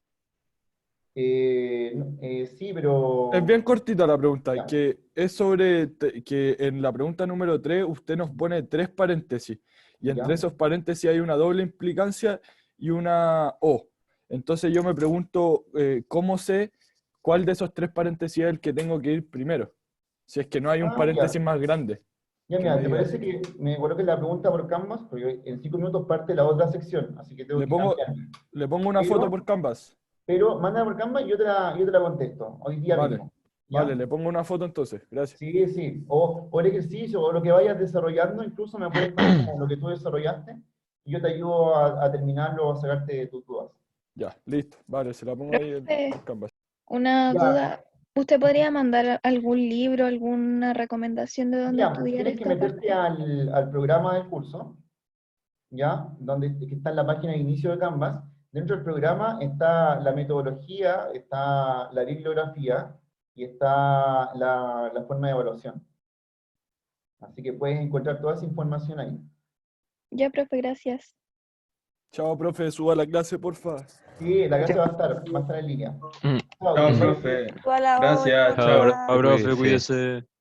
Sí,
Es
pero...
bien cortita la pregunta,
Ya,
que es sobre que en la pregunta número 3 usted nos pone 3 paréntesis y entre
ya.
esos paréntesis hay una doble implicancia y una O. Entonces yo me pregunto, ¿cómo sé cuál de esos 3 paréntesis es el que tengo que ir primero? Si es que no hay un
Ah, ya.
paréntesis más grande
Ya,
que me
mira, ¿te
diga
parece
eso.
que me coloques la pregunta por Canvas? Porque en 5 minutos parte la otra sección, así que tengo
Le
que
pongo,
cambiar.
le pongo una foto
Pero,
por Canvas.
pero mándala por Canvas y yo te la contesto, hoy día
Vale,
mismo.
vale,
¿Ya?
le pongo una foto entonces. Gracias.
Sí, sí. O el ejercicio, o lo que vayas desarrollando, incluso me puedes poner como lo que tú desarrollaste, y yo te ayudo a terminarlo, a sacarte de tus dudas.
Ya, listo. Vale, se la pongo ahí
Profe,
por Canvas.
una
Ya,
duda. ¿Usted podría mandar algún libro, alguna recomendación de dónde
mira,
estudiar
tienes que
esta
meterte
parte?
al programa del curso, ¿ya? Que está en la página de inicio de Canvas. Dentro del programa está la metodología, está la bibliografía y está la forma de evaluación. Así que puedes encontrar toda esa información ahí.
Ya, profe, gracias.
Chao, profe, suba la clase, porfa.
Sí, la clase va a estar en línea.
Mm.
Chao, que
Chao,
te vaya bien.
profe.
Igual a hoy,
Gracias,
Chao,
chao.
profe.
profe,
Cuídese.
cuídese.